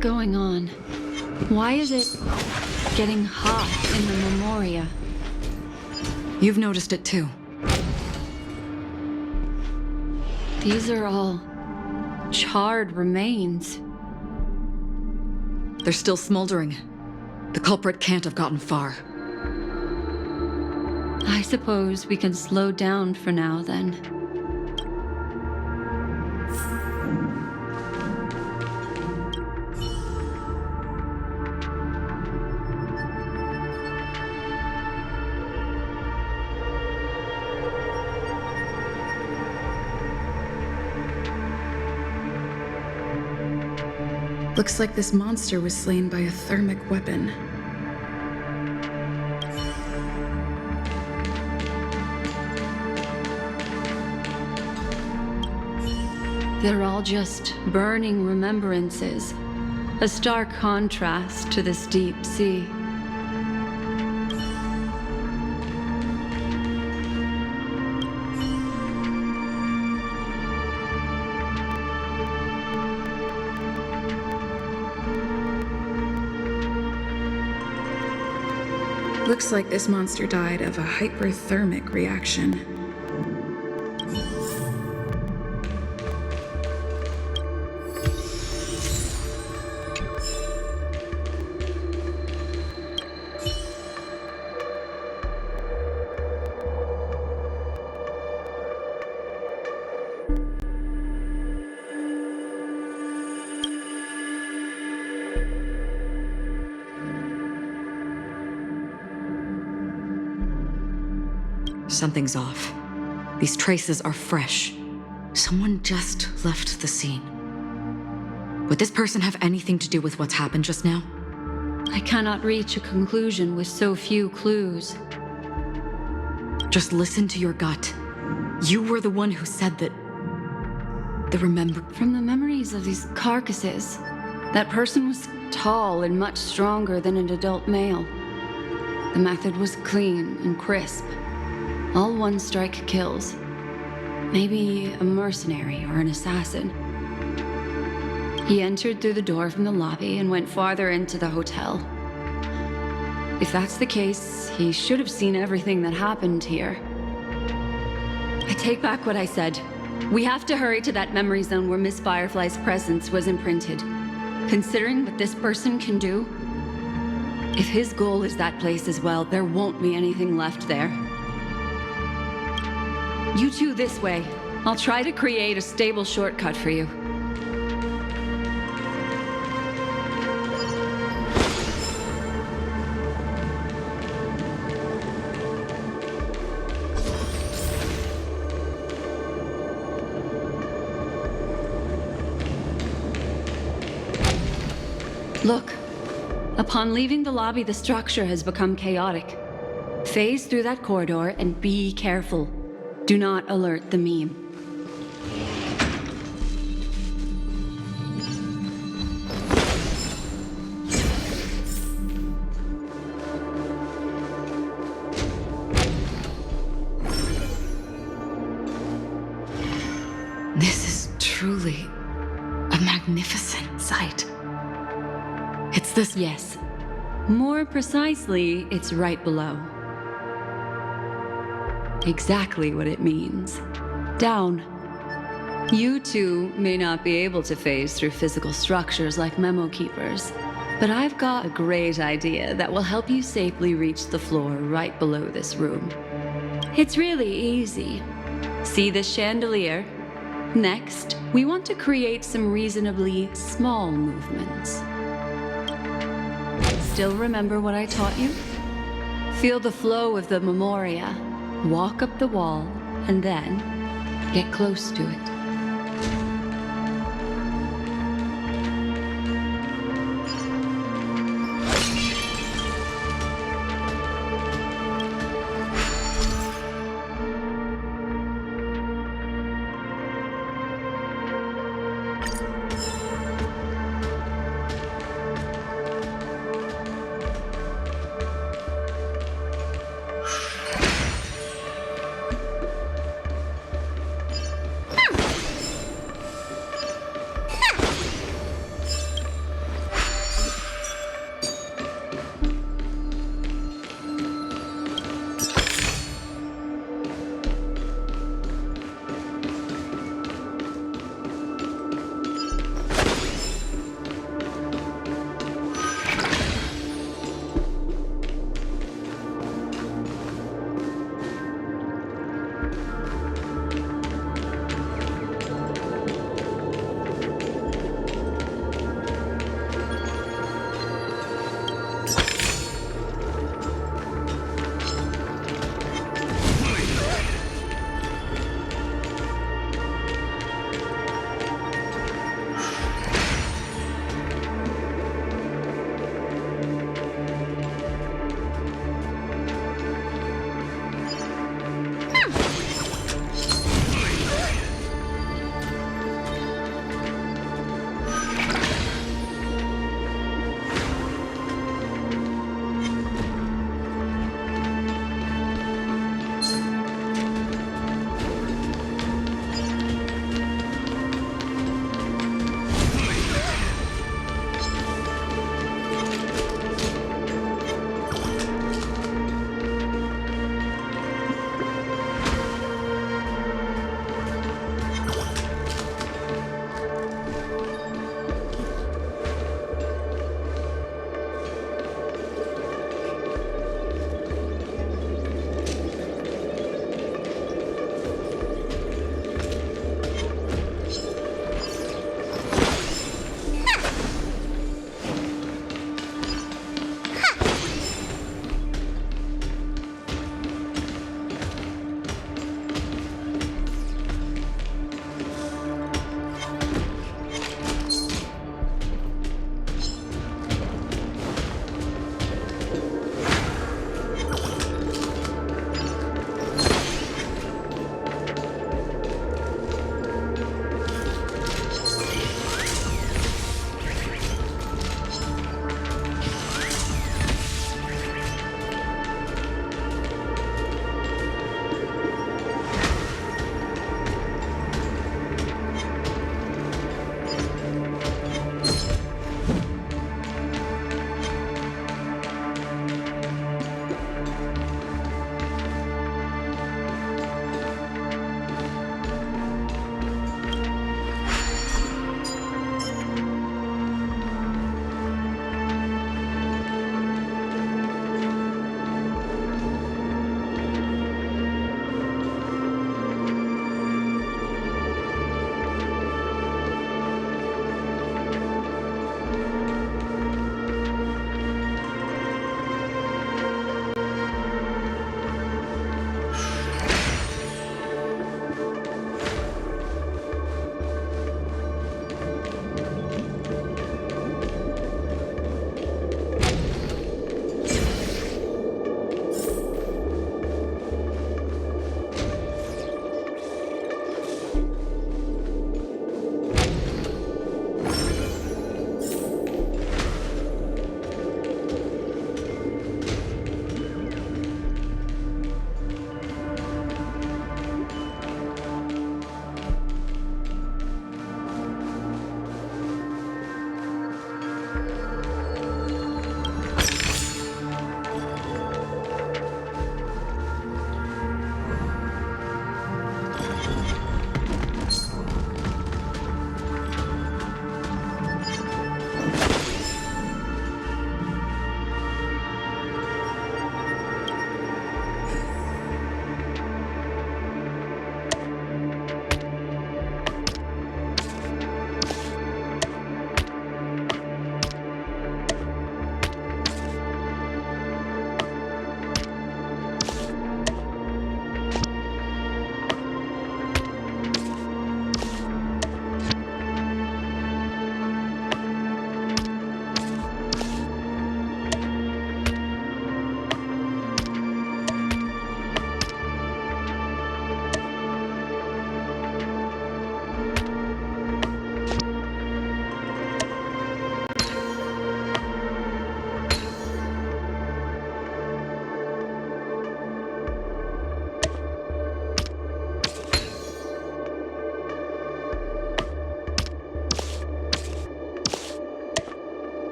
going on? Why is it getting hot in the Memoria? You've noticed it too. These are all charred remains. They're still smoldering. The culprit can't have gotten far. I suppose we can slow down for now, then. Looks like this monster was slain by a thermic weapon. They're all just burning remembrances, a stark contrast to this deep sea. Looks like this monster died of a hyperthermic reaction. Something's off. These traces are fresh. Someone just left the scene. Would this person have anything to do with what's happened just now? I cannot reach a conclusion with so few clues. Just listen to your gut. You were the one who said that... From the memories of these carcasses, that person was tall and much stronger than an adult male. The method was clean and crisp. All one-strike kills. Maybe a mercenary or an assassin. He entered through the door from the lobby and went farther into the hotel. If that's the case, he should have seen everything that happened here. I take back what I said. We have to hurry to that memory zone where Miss Firefly's presence was imprinted. Considering what this person can do, if his goal is that place as well, there won't be anything left there. You two this way. I'll try to create a stable shortcut for you. Look. Upon leaving the lobby, the structure has become chaotic. Phase through that corridor and be careful. Do not alert the meme. This is truly a magnificent sight. It's this... Yes. More precisely, it's right below. Exactly what it means. Down. You two may not be able to phase through physical structures like memo keepers, but I've got a great idea that will help you safely reach the floor right below this room. It's really easy. See this chandelier? Next, we want to create some reasonably small movements. Still remember what I taught you? Feel the flow of the Memoria. Walk up the wall, and then get close to it.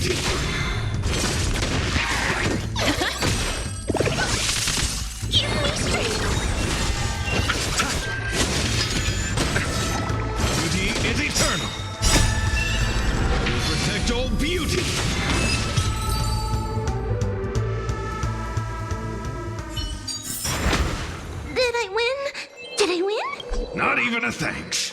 beauty! Give me strength! Beauty is eternal! I will protect all beauty! Did I win? Did I win? Not even a thanks!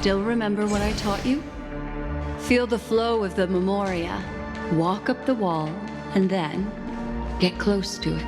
Still remember what I taught you? Feel the flow of the memoria, walk up the wall, and then get close to it.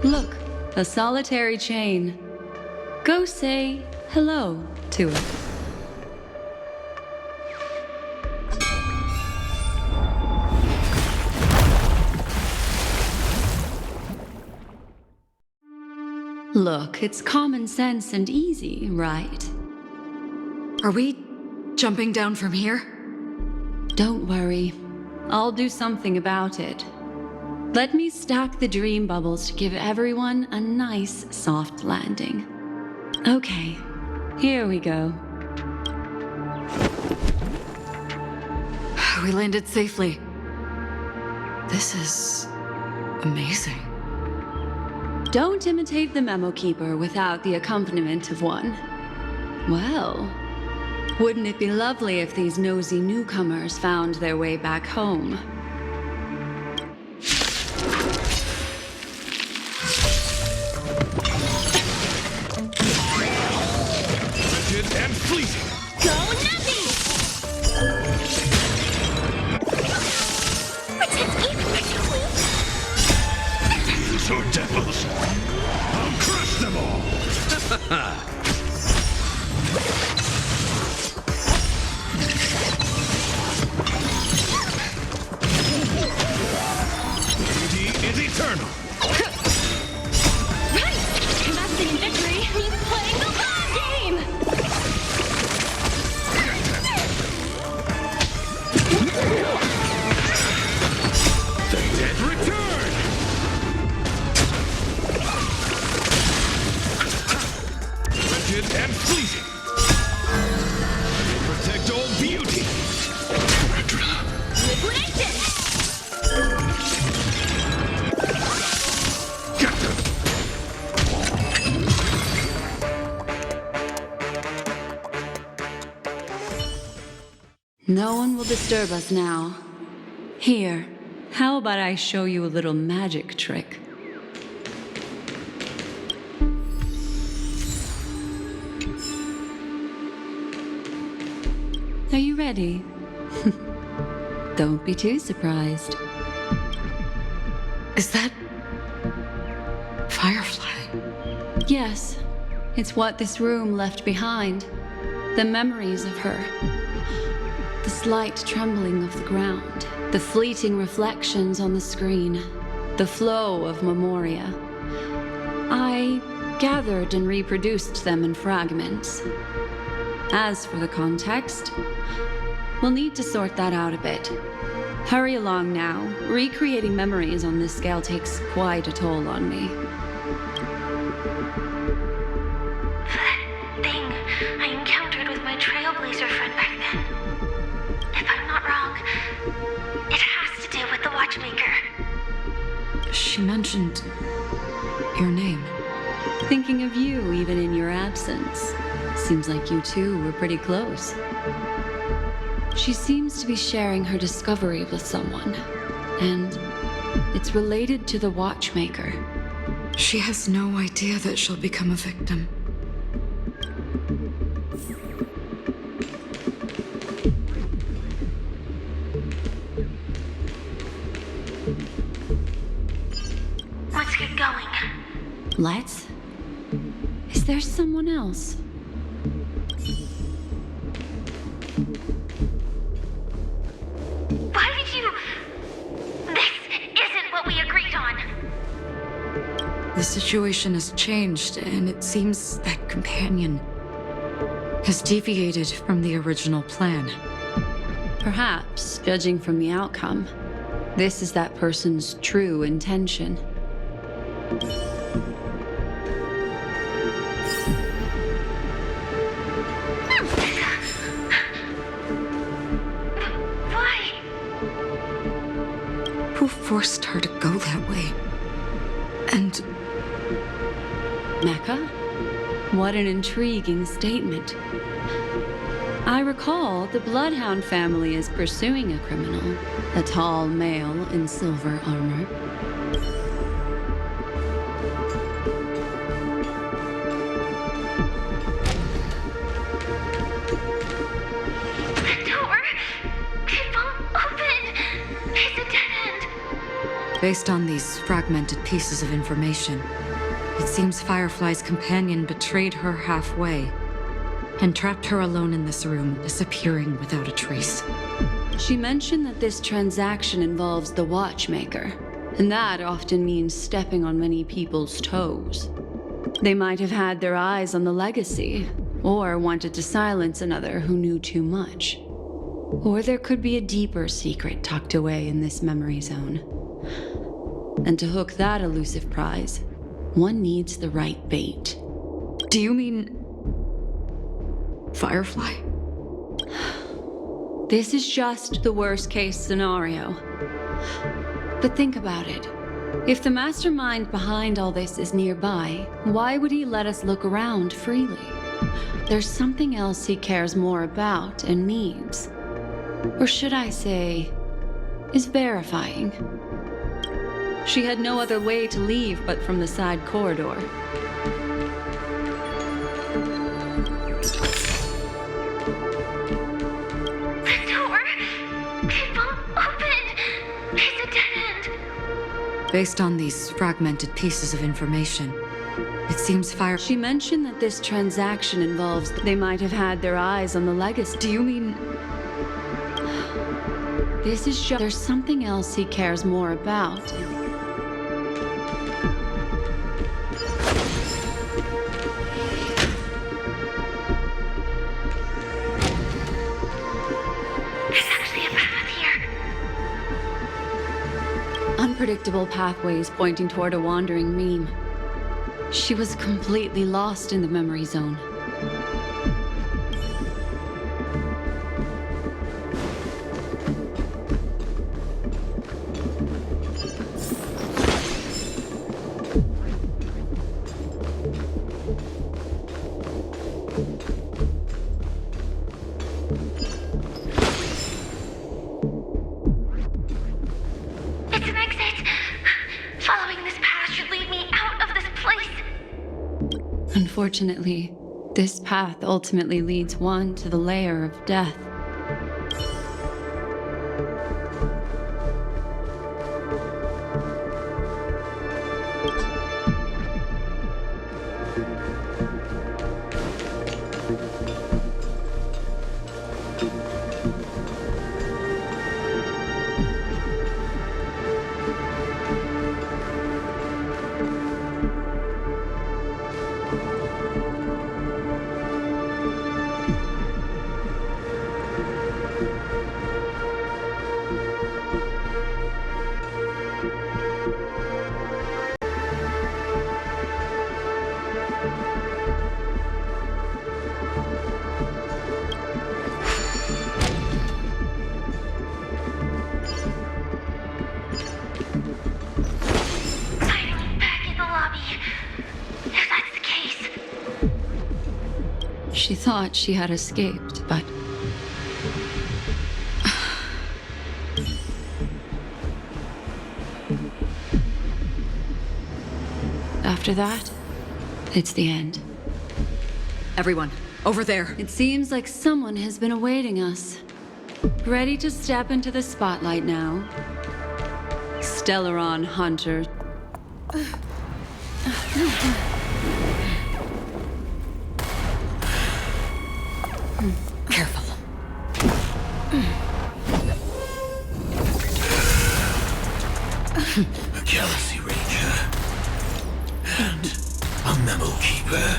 Look, a solitary chain. Go say hello to it. Look, it's common sense and easy, right? Are we jumping down from here? Don't worry. I'll do something about it. Let me stack the dream bubbles to give everyone a nice, soft landing. Okay, here we go. We landed safely. This is amazing. Don't imitate the memo keeper without the accompaniment of one. Well, wouldn't it be lovely if these nosy newcomers found their way back home? Rigid and fleeting. Go nothing! Protect me, So devils, I'll crush them all! corrupted and fleeting. I will protect all beauty. Liquidation! No one will disturb us now. Here, how about I show you a little magic trick? Are you ready? Don't be too surprised. Is that Firefly? Yes, it's what this room left behind. The memories of her. The slight trembling of the ground. The fleeting reflections on the screen. The flow of memoria. I gathered and reproduced them in fragments. As for the context, we'll need to sort that out a bit. Hurry along now. Recreating memories on this scale takes quite a toll on me. That thing I encountered with my trailblazer friend back then. If I'm not wrong, it has to do with the watchmaker. She mentioned your name. Thinking of you even in your absence. Seems like you two were pretty close. She seems to be sharing her discovery with someone, and it's related to the watchmaker. She has no idea that she'll become a victim. Let's get going. Let's? Is there someone else? Why did you... This isn't what we agreed on. The situation has changed, and it seems that companion has deviated from the original plan. Perhaps, judging from the outcome, this is that person's true intention. Who forced her to go that way? And... Mecca? What an intriguing statement. I recall the Bloodhound family is pursuing a criminal, a tall male in silver armor. The door! It won't open! It's a dead end! based on these fragmented pieces of information, it seems Firefly's companion betrayed her halfway and trapped her alone in this room, disappearing without a trace. She mentioned that this transaction involves the watchmaker, and that often means stepping on many people's toes. They might have had their eyes on the legacy, or wanted to silence another who knew too much. Or there could be a deeper secret tucked away in this memory zone. And to hook that elusive prize, one needs the right bait. Do you mean... Firefly? This is just the worst-case scenario. But think about it. If the mastermind behind all this is nearby, why would he let us look around freely? There's something else he cares more about and needs. Or should I say, is verifying. She had no other way to leave but from the side corridor. The door! It won't open! It's a dead end! Based on these fragmented pieces of information, it seems She mentioned that this transaction involves... They might have had their eyes on the legacy. Do you mean... This is just... There's something else he cares more about. There's actually a path here. Unpredictable pathways pointing toward a wandering meme. She was completely lost in the memory zone, Unfortunately, this path ultimately leads one to the lair of death. She thought she had escaped, but... After that, it's the end. Everyone, over there. It seems like someone has been awaiting us. Ready to step into the spotlight now. Stellaron Hunter. Careful. A Galaxy Ranger. And a Memo Keeper.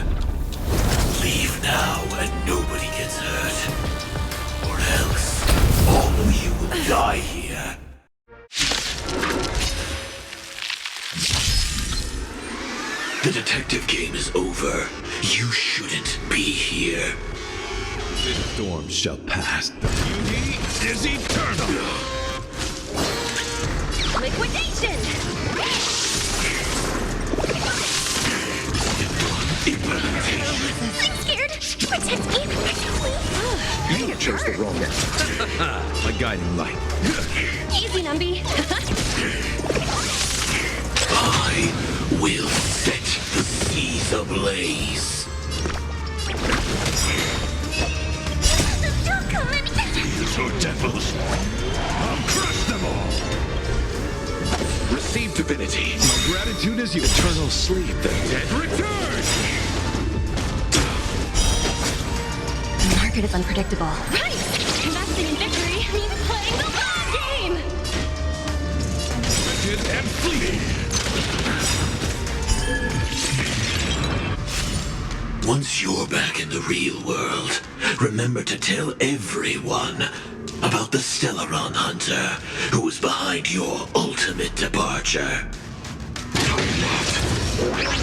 Leave now and nobody gets hurt. Or else, all of you will die here. The detective game is over. You shouldn't be here. This storm shall pass. The beauty is eternal. Liquidation! I'm scared. Protect me, please. You chose the wrong one. My guiding light. Easy, Numby. I will set the seas ablaze. Don't come in. These are devils. I'll crush them all. Receive divinity. My gratitude is your eternal sleep. The dead return. The market is unpredictable. Right! Investing in victory means playing the long game! Rigid and fleeting. Once you're back in the real world, remember to tell everyone about the Stellaron Hunter who was behind your ultimate departure.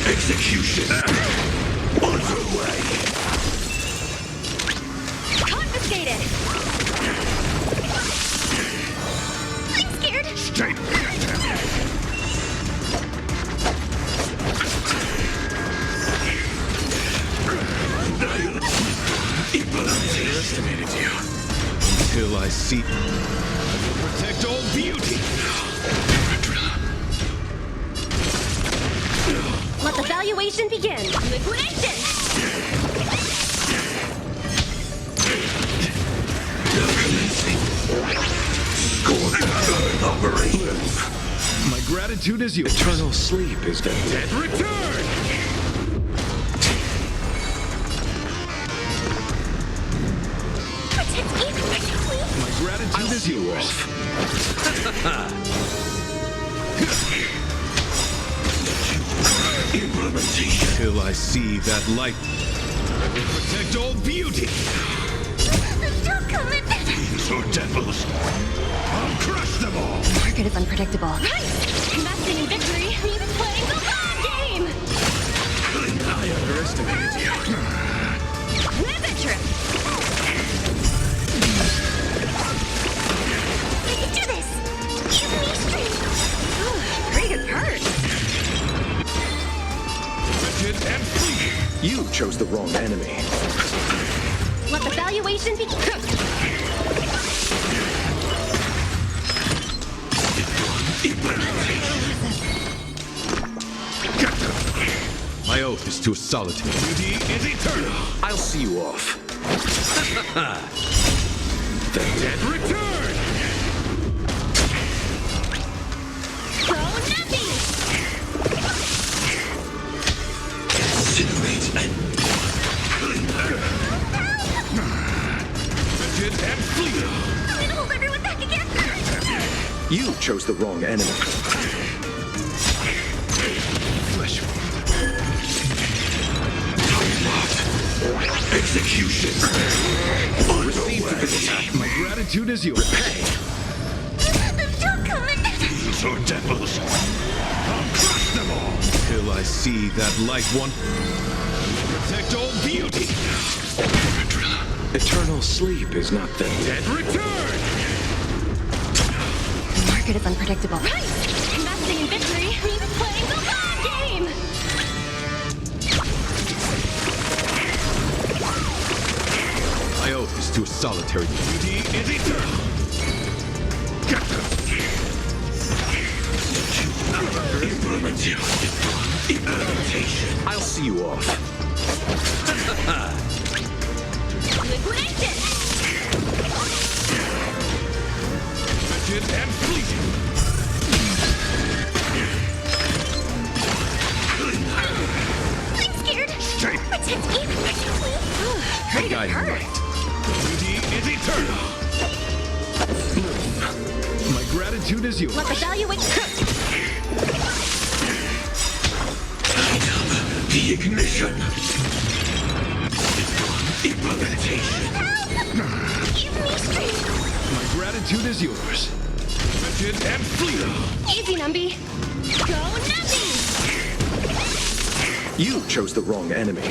Execution underway. Confiscated! I'm scared. Stay Underestimated you. Until I see. I will protect all beauty. Let the valuation begin! Liquidation! My gratitude is your eternal sleep is the dead return. Protect me, please. My gratitude is yours. Implementation. Till I see that light. I will protect all beauty. Don't come in. These are devils. I'll crush them all. The market is unpredictable. Right! Investing in victory means playing the long game! I underestimated you. Ribbit trip! We can do this. Give me strength. Pretty good perk. Rigid and fleeting. You chose the wrong enemy. Let the valuation begin. My My oath is to solitude. Duty is eternal. I'll see you off. The dead return! Go nothing! Incinerate and Rigid and fleeting. I'm gonna hold everyone back again! You chose the wrong enemy. Flesh wound. execution. Receive divinity. My gratitude is yours. Don't come in! These are devils. I'll crush them all. Till I see that light one. Protect all beauty. Eternal sleep is not the Dead return. The market is unpredictable. Right! Investing in victory means playing the long game! My oath is to a solitary duty is eternal. Implementation. I'll see you off. Liquidation! Rigid and fleeting. I'm scared! Straight. Protect even Pretty good Guiding hurt. light. Duty is eternal. My gratitude is yours. Let's evaluate. The ignition. Implementation. Give me strength! My gratitude is yours. Rigid and fleeting. Easy, Numby. Go Numby! You chose the wrong enemy.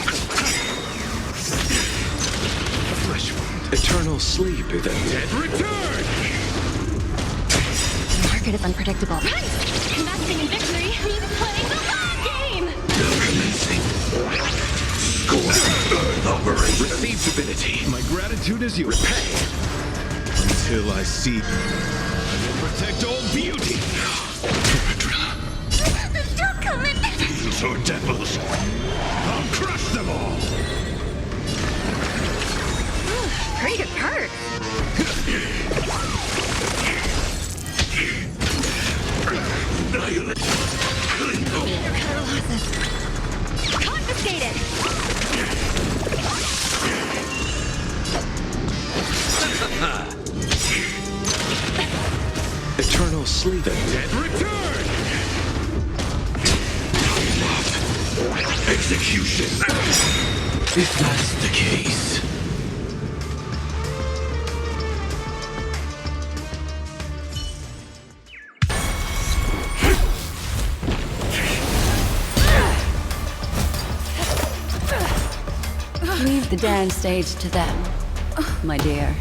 Flesh wound. Eternal sleep is the Dead return. The market is unpredictable. Right! Investing in victory means playing the long game! Commencing. Score. Earth operation. Receive divinity. My gratitude is yours. Until I see. I will protect all beauty. Don't come in! These are devils. I'll crush them all. Pretty good hurt. Confiscated! Eternal sleep. Dead return. Execution. If that's the case. Leave the dance stage to them, my dear.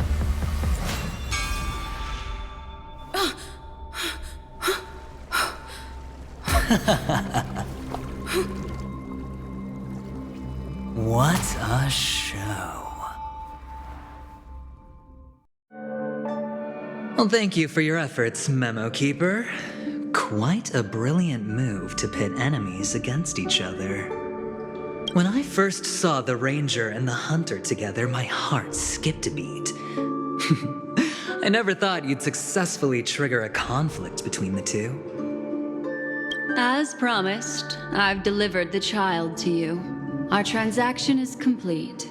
What a show. Well, thank you for your efforts, Memo Keeper. Quite a brilliant move to pit enemies against each other. When I first saw the Ranger and the Hunter together, my heart skipped a beat. I never thought you'd successfully trigger a conflict between the two. As promised, I've delivered the child to you. Our transaction is complete.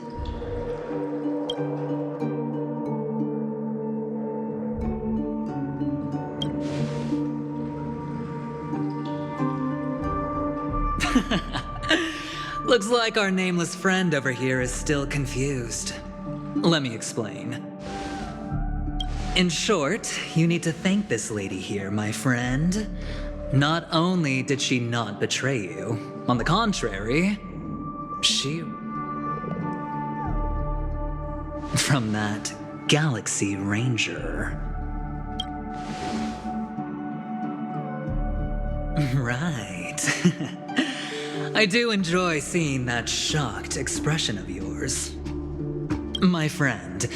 Looks like our nameless friend over here is still confused. Let me explain. In short, you need to thank this lady here, my friend. Not only did she not betray you, on the contrary, she... From that Galaxy Ranger. Right. I do enjoy seeing that shocked expression of yours. My friend,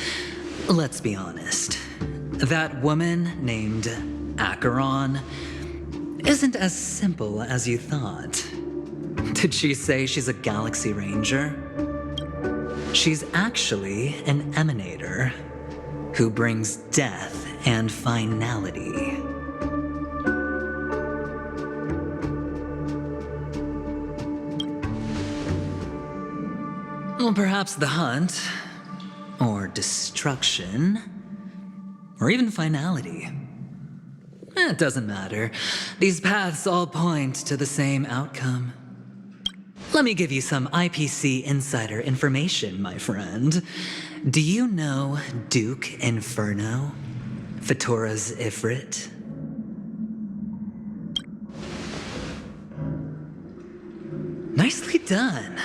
let's be honest. That woman named Acheron isn't as simple as you thought. Did she say she's a Galaxy Ranger? She's actually an emanator who brings death and finality. Well, perhaps the hunt, or destruction, or even finality. It doesn't matter. These paths all point to the same outcome. Let me give you some IPC insider information, my friend. Do you know Duke Inferno? Fatora's Ifrit? Nicely done.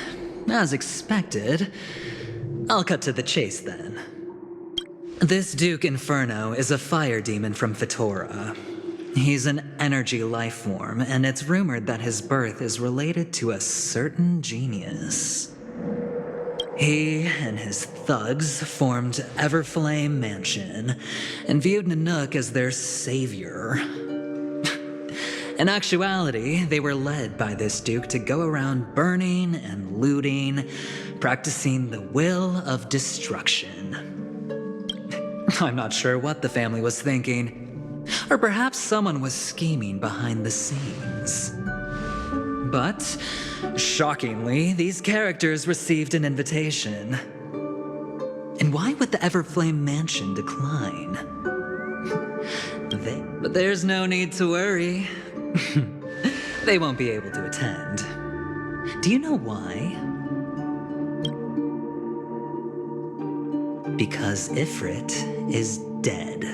As expected. I'll cut to the chase then. This Duke Inferno is a fire demon from Fatora. He's an energy life form, and it's rumored that his birth is related to a certain genius. He and his thugs formed Everflame Mansion and viewed Nanook as their savior. In actuality, they were led by this duke to go around burning and looting, practicing the will of destruction. I'm not sure what the family was thinking. Or perhaps someone was scheming behind the scenes. But, shockingly, these characters received an invitation. And why would the Everflame Mansion decline? But there's no need to worry. They won't be able to attend. Do you know why? Because Ifrit is dead.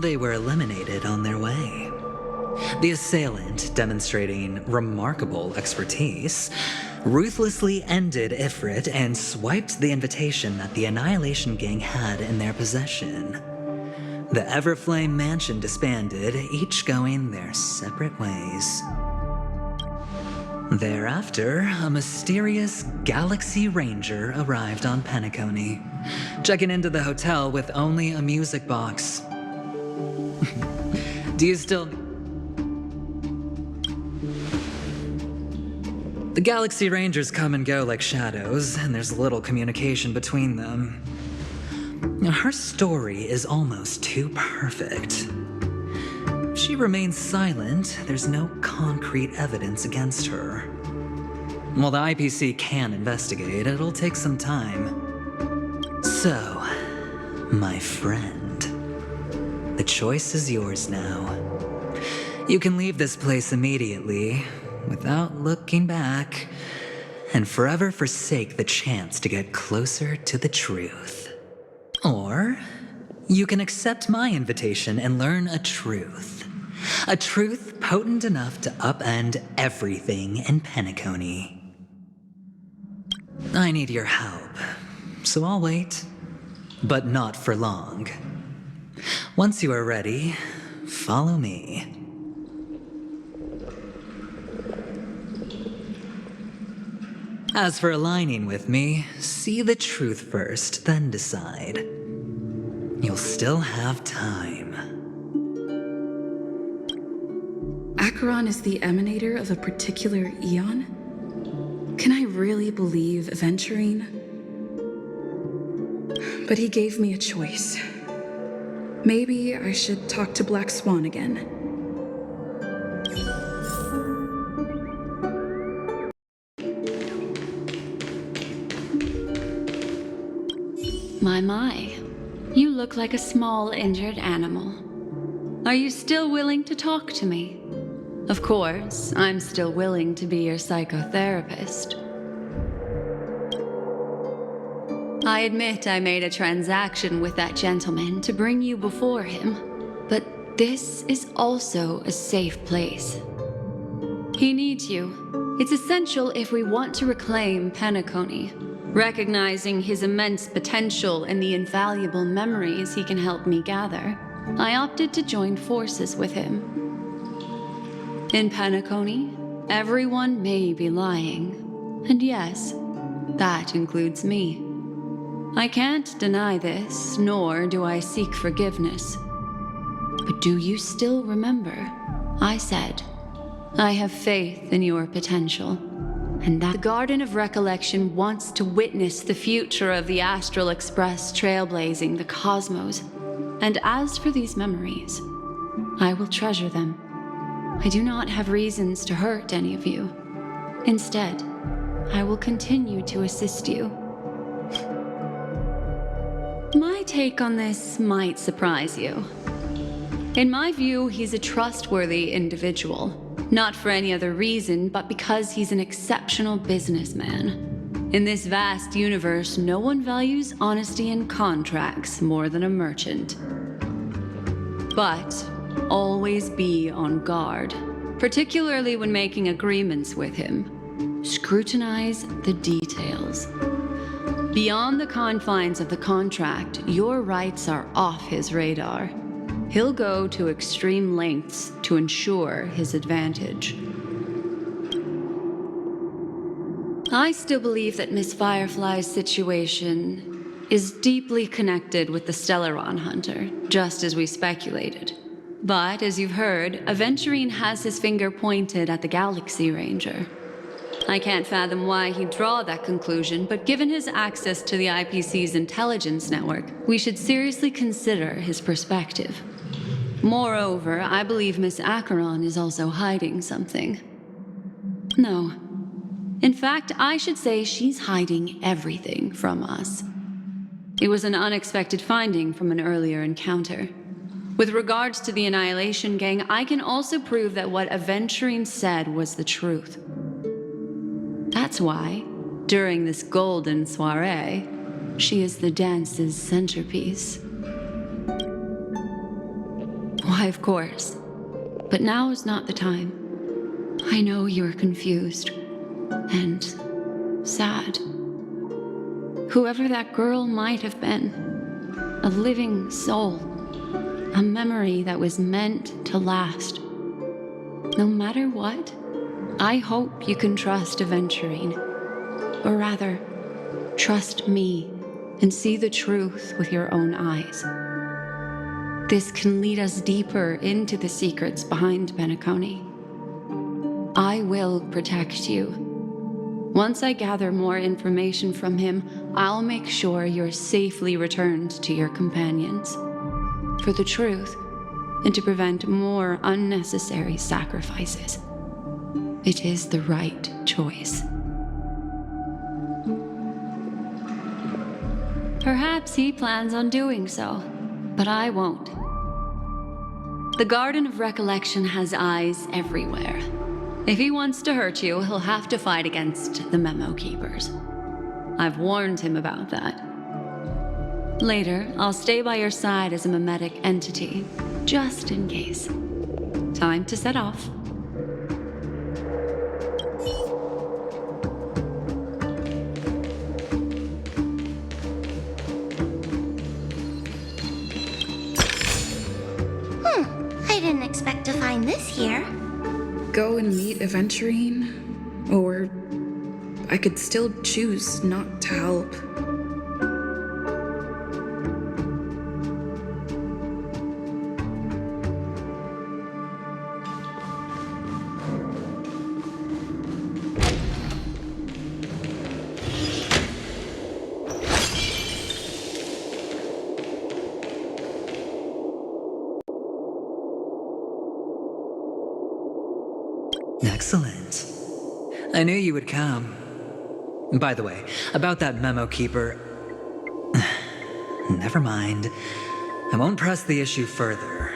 They were eliminated on their way. The assailant, demonstrating remarkable expertise, ruthlessly ended Ifrit and swiped the invitation that the Annihilation Gang had in their possession. The Everflame Mansion disbanded, each going their separate ways. Thereafter, a mysterious Galaxy Ranger arrived on Penacony, checking into the hotel with only a music box. Do you still... The Galaxy Rangers come and go like shadows, and there's little communication between them. Her story is almost too perfect. She remains silent. There's no concrete evidence against her. While the IPC can investigate, it'll take some time. So, my friend, the choice is yours now. You can leave this place immediately, without looking back, and forever forsake the chance to get closer to the truth. Or you can accept my invitation and learn a truth. A truth potent enough to upend everything in Penacony. I need your help, so I'll wait, but not for long. Once you are ready, follow me. As for aligning with me, see the truth first, then decide. You'll still have time. Acheron is the emanator of a particular eon? Can I really believe Venturine? But he gave me a choice. Maybe I should talk to Black Swan again. My. You look like a small injured animal. Are you still willing to talk to me? Of course, I'm still willing to be your psychotherapist. I admit I made a transaction with that gentleman to bring you before him, but this is also a safe place. He needs you. It's essential if we want to reclaim Penacony. Recognizing his immense potential and the invaluable memories he can help me gather, I opted to join forces with him. In Penacony, everyone may be lying. And yes, that includes me. I can't deny this, nor do I seek forgiveness. But do you still remember? I said, I have faith in your potential. And that the Garden of Recollection wants to witness the future of the Astral Express trailblazing the cosmos. And as for these memories, I will treasure them. I do not have reasons to hurt any of you. Instead, I will continue to assist you. My take on this might surprise you. In my view, he's a trustworthy individual. Not for any other reason, but because he's an exceptional businessman. In this vast universe, no one values honesty in contracts more than a merchant. But always be on guard, particularly when making agreements with him. Scrutinize the details. Beyond the confines of the contract, your rights are off his radar. He'll go to extreme lengths to ensure his advantage. I still believe that Miss Firefly's situation is deeply connected with the Stellaron Hunter, just as we speculated. But, as you've heard, Aventurine has his finger pointed at the Galaxy Ranger. I can't fathom why he'd draw that conclusion, but given his access to the IPC's intelligence network, we should seriously consider his perspective. Moreover, I believe Miss Acheron is also hiding something. No. In fact, I should say she's hiding everything from us. It was an unexpected finding from an earlier encounter. With regards to the Annihilation Gang, I can also prove that what Aventurine said was the truth. That's why, during this golden soiree, she is the dance's centerpiece. Why, of course. But now is not the time. I know you're confused and sad. Whoever that girl might have been, a living soul, a memory that was meant to last. No matter what, I hope you can trust Aventurine. Or rather, trust me and see the truth with your own eyes. This can lead us deeper into the secrets behind Penacony. I will protect you. Once I gather more information from him, I'll make sure you're safely returned to your companions. For the truth, and to prevent more unnecessary sacrifices. It is the right choice. Perhaps he plans on doing so, but I won't. The Garden of Recollection has eyes everywhere. If he wants to hurt you, he'll have to fight against the Memo Keepers. I've warned him about that. Later, I'll stay by your side as a mimetic entity, just in case. Time to set off. I didn't expect to find this here. Go and meet Aventurine, or I could still choose not to help. Excellent. I knew you would come. By the way, about that memo keeper... Never mind. I won't press the issue further.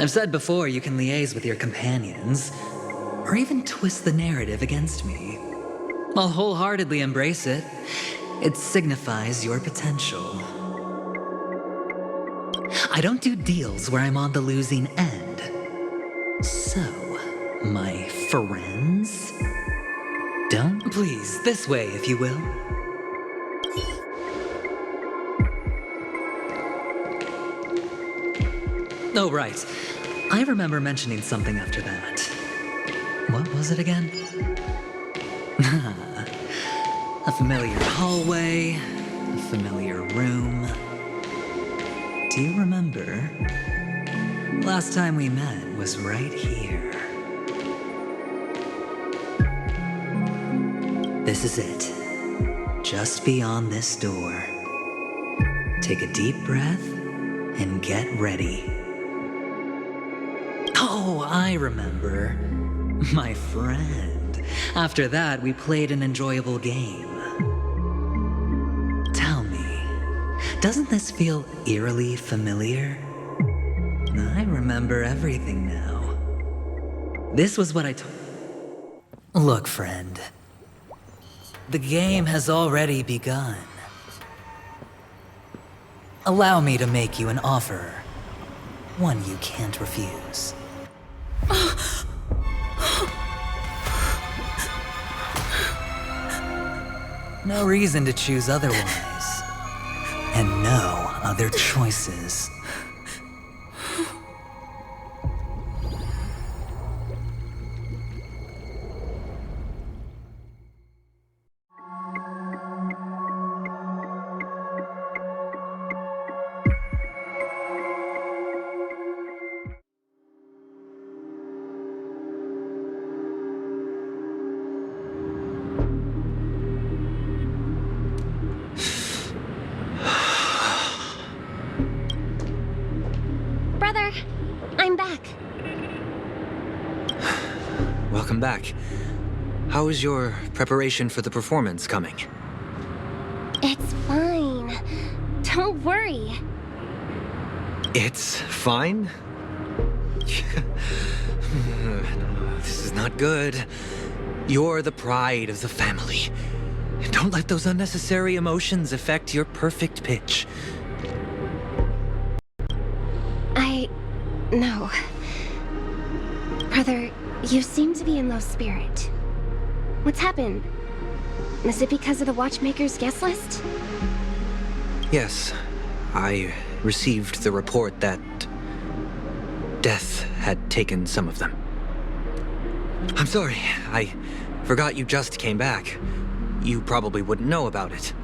I've said before you can liaise with your companions, or even twist the narrative against me. I'll wholeheartedly embrace it. It signifies your potential. I don't do deals where I'm on the losing end. So, my friends? Don't please, this way if you will. Oh, right. I remember mentioning something after that. What was it again? A familiar hallway, a familiar room. Do you remember? Last time we met was right here. This is it. Just beyond this door. Take a deep breath and get ready. Oh, I remember. My friend. After that, we played an enjoyable game. Tell me, doesn't this feel eerily familiar? I remember everything now. This was what I told... Look, friend. The game has already begun. Allow me to make you an offer. One you can't refuse. No reason to choose otherwise. And no other choices. Brother, I'm back. Welcome back. How is your preparation for the performance coming? It's fine. Don't worry. It's fine? This is not good. You're the pride of the family. Don't let those unnecessary emotions affect your perfect pitch. No. Brother, you seem to be in low spirit. What's happened? Is it because of the Watchmaker's guest list? Yes, I received the report that death had taken some of them. I'm sorry, I forgot you just came back. You probably wouldn't know about it.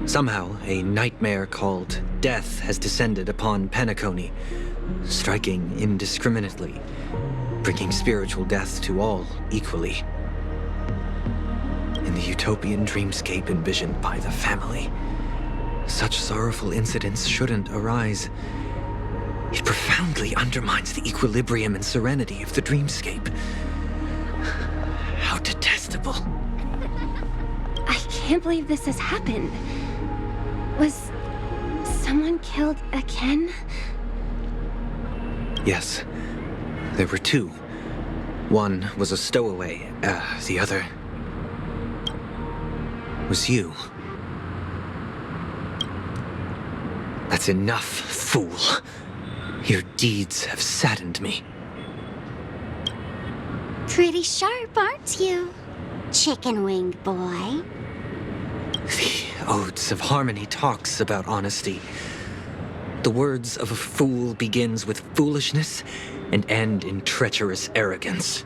Somehow, a nightmare called death has descended upon Penacony, striking indiscriminately, bringing spiritual death to all equally. In the utopian dreamscape envisioned by the family, such sorrowful incidents shouldn't arise. It profoundly undermines the equilibrium and serenity of the dreamscape. How detestable. I can't believe this has happened. Was someone killed again? Yes, there were two. One was a stowaway, the other was you. That's enough, fool. Your deeds have saddened me. Pretty sharp, aren't you, chicken-winged boy? The Odes of Harmony talks about honesty. The words of a fool begins with foolishness and end in treacherous arrogance.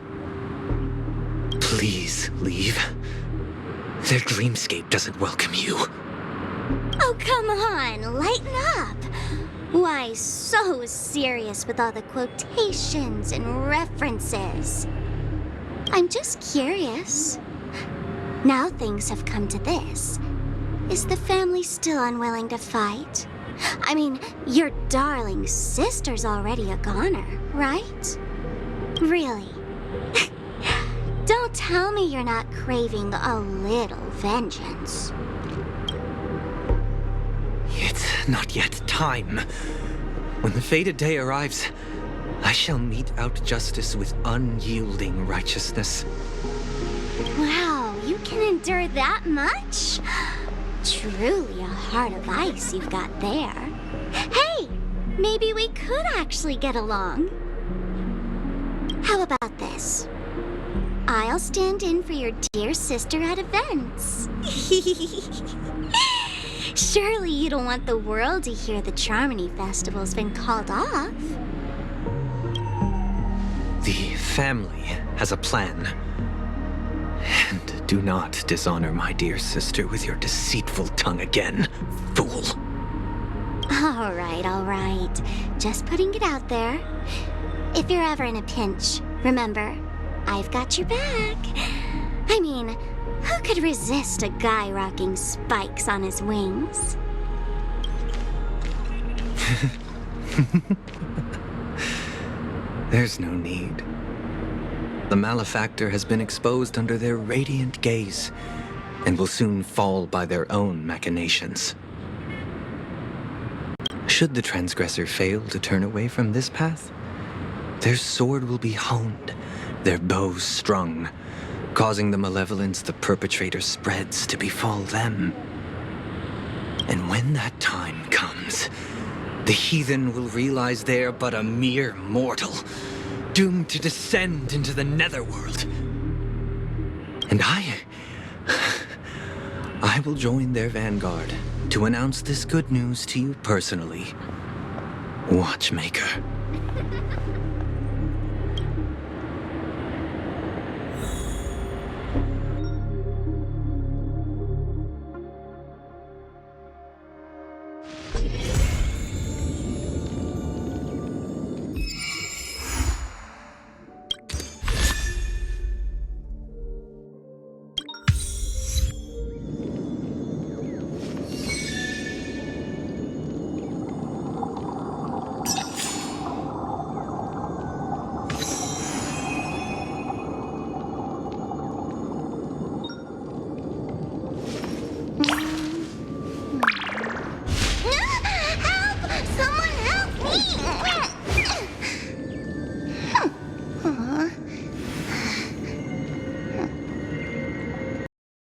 Please leave. Their dreamscape doesn't welcome you. Oh, come on, lighten up. Why so serious with all the quotations and references? I'm just curious. Now things have come to this. Is the family still unwilling to fight? I mean, your darling sister's already a goner, right? Really? Don't tell me you're not craving a little vengeance. It's not yet time. When the fated day arrives, I shall mete out justice with unyielding righteousness. Wow, you can endure that much? Truly a heart of ice you've got there. Hey, maybe we could actually get along. How about this? I'll stand in for your dear sister at events. Surely you don't want the world to hear the Charmony Festival's been called off. The family has a plan. And do not dishonor my dear sister with your deceitful tongue again, fool. All right. all right. Just putting it out there. If you're ever in a pinch, remember, I've got your back. I mean, who could resist a guy rocking spikes on his wings? There's no need. The malefactor has been exposed under their radiant gaze and will soon fall by their own machinations. Should the transgressor fail to turn away from this path, their sword will be honed, their bows strung, causing the malevolence the perpetrator spreads to befall them. And when that time comes, the heathen will realize they're but a mere mortal, doomed to descend into the netherworld. And I will join their vanguard to announce this good news to you personally, Watchmaker.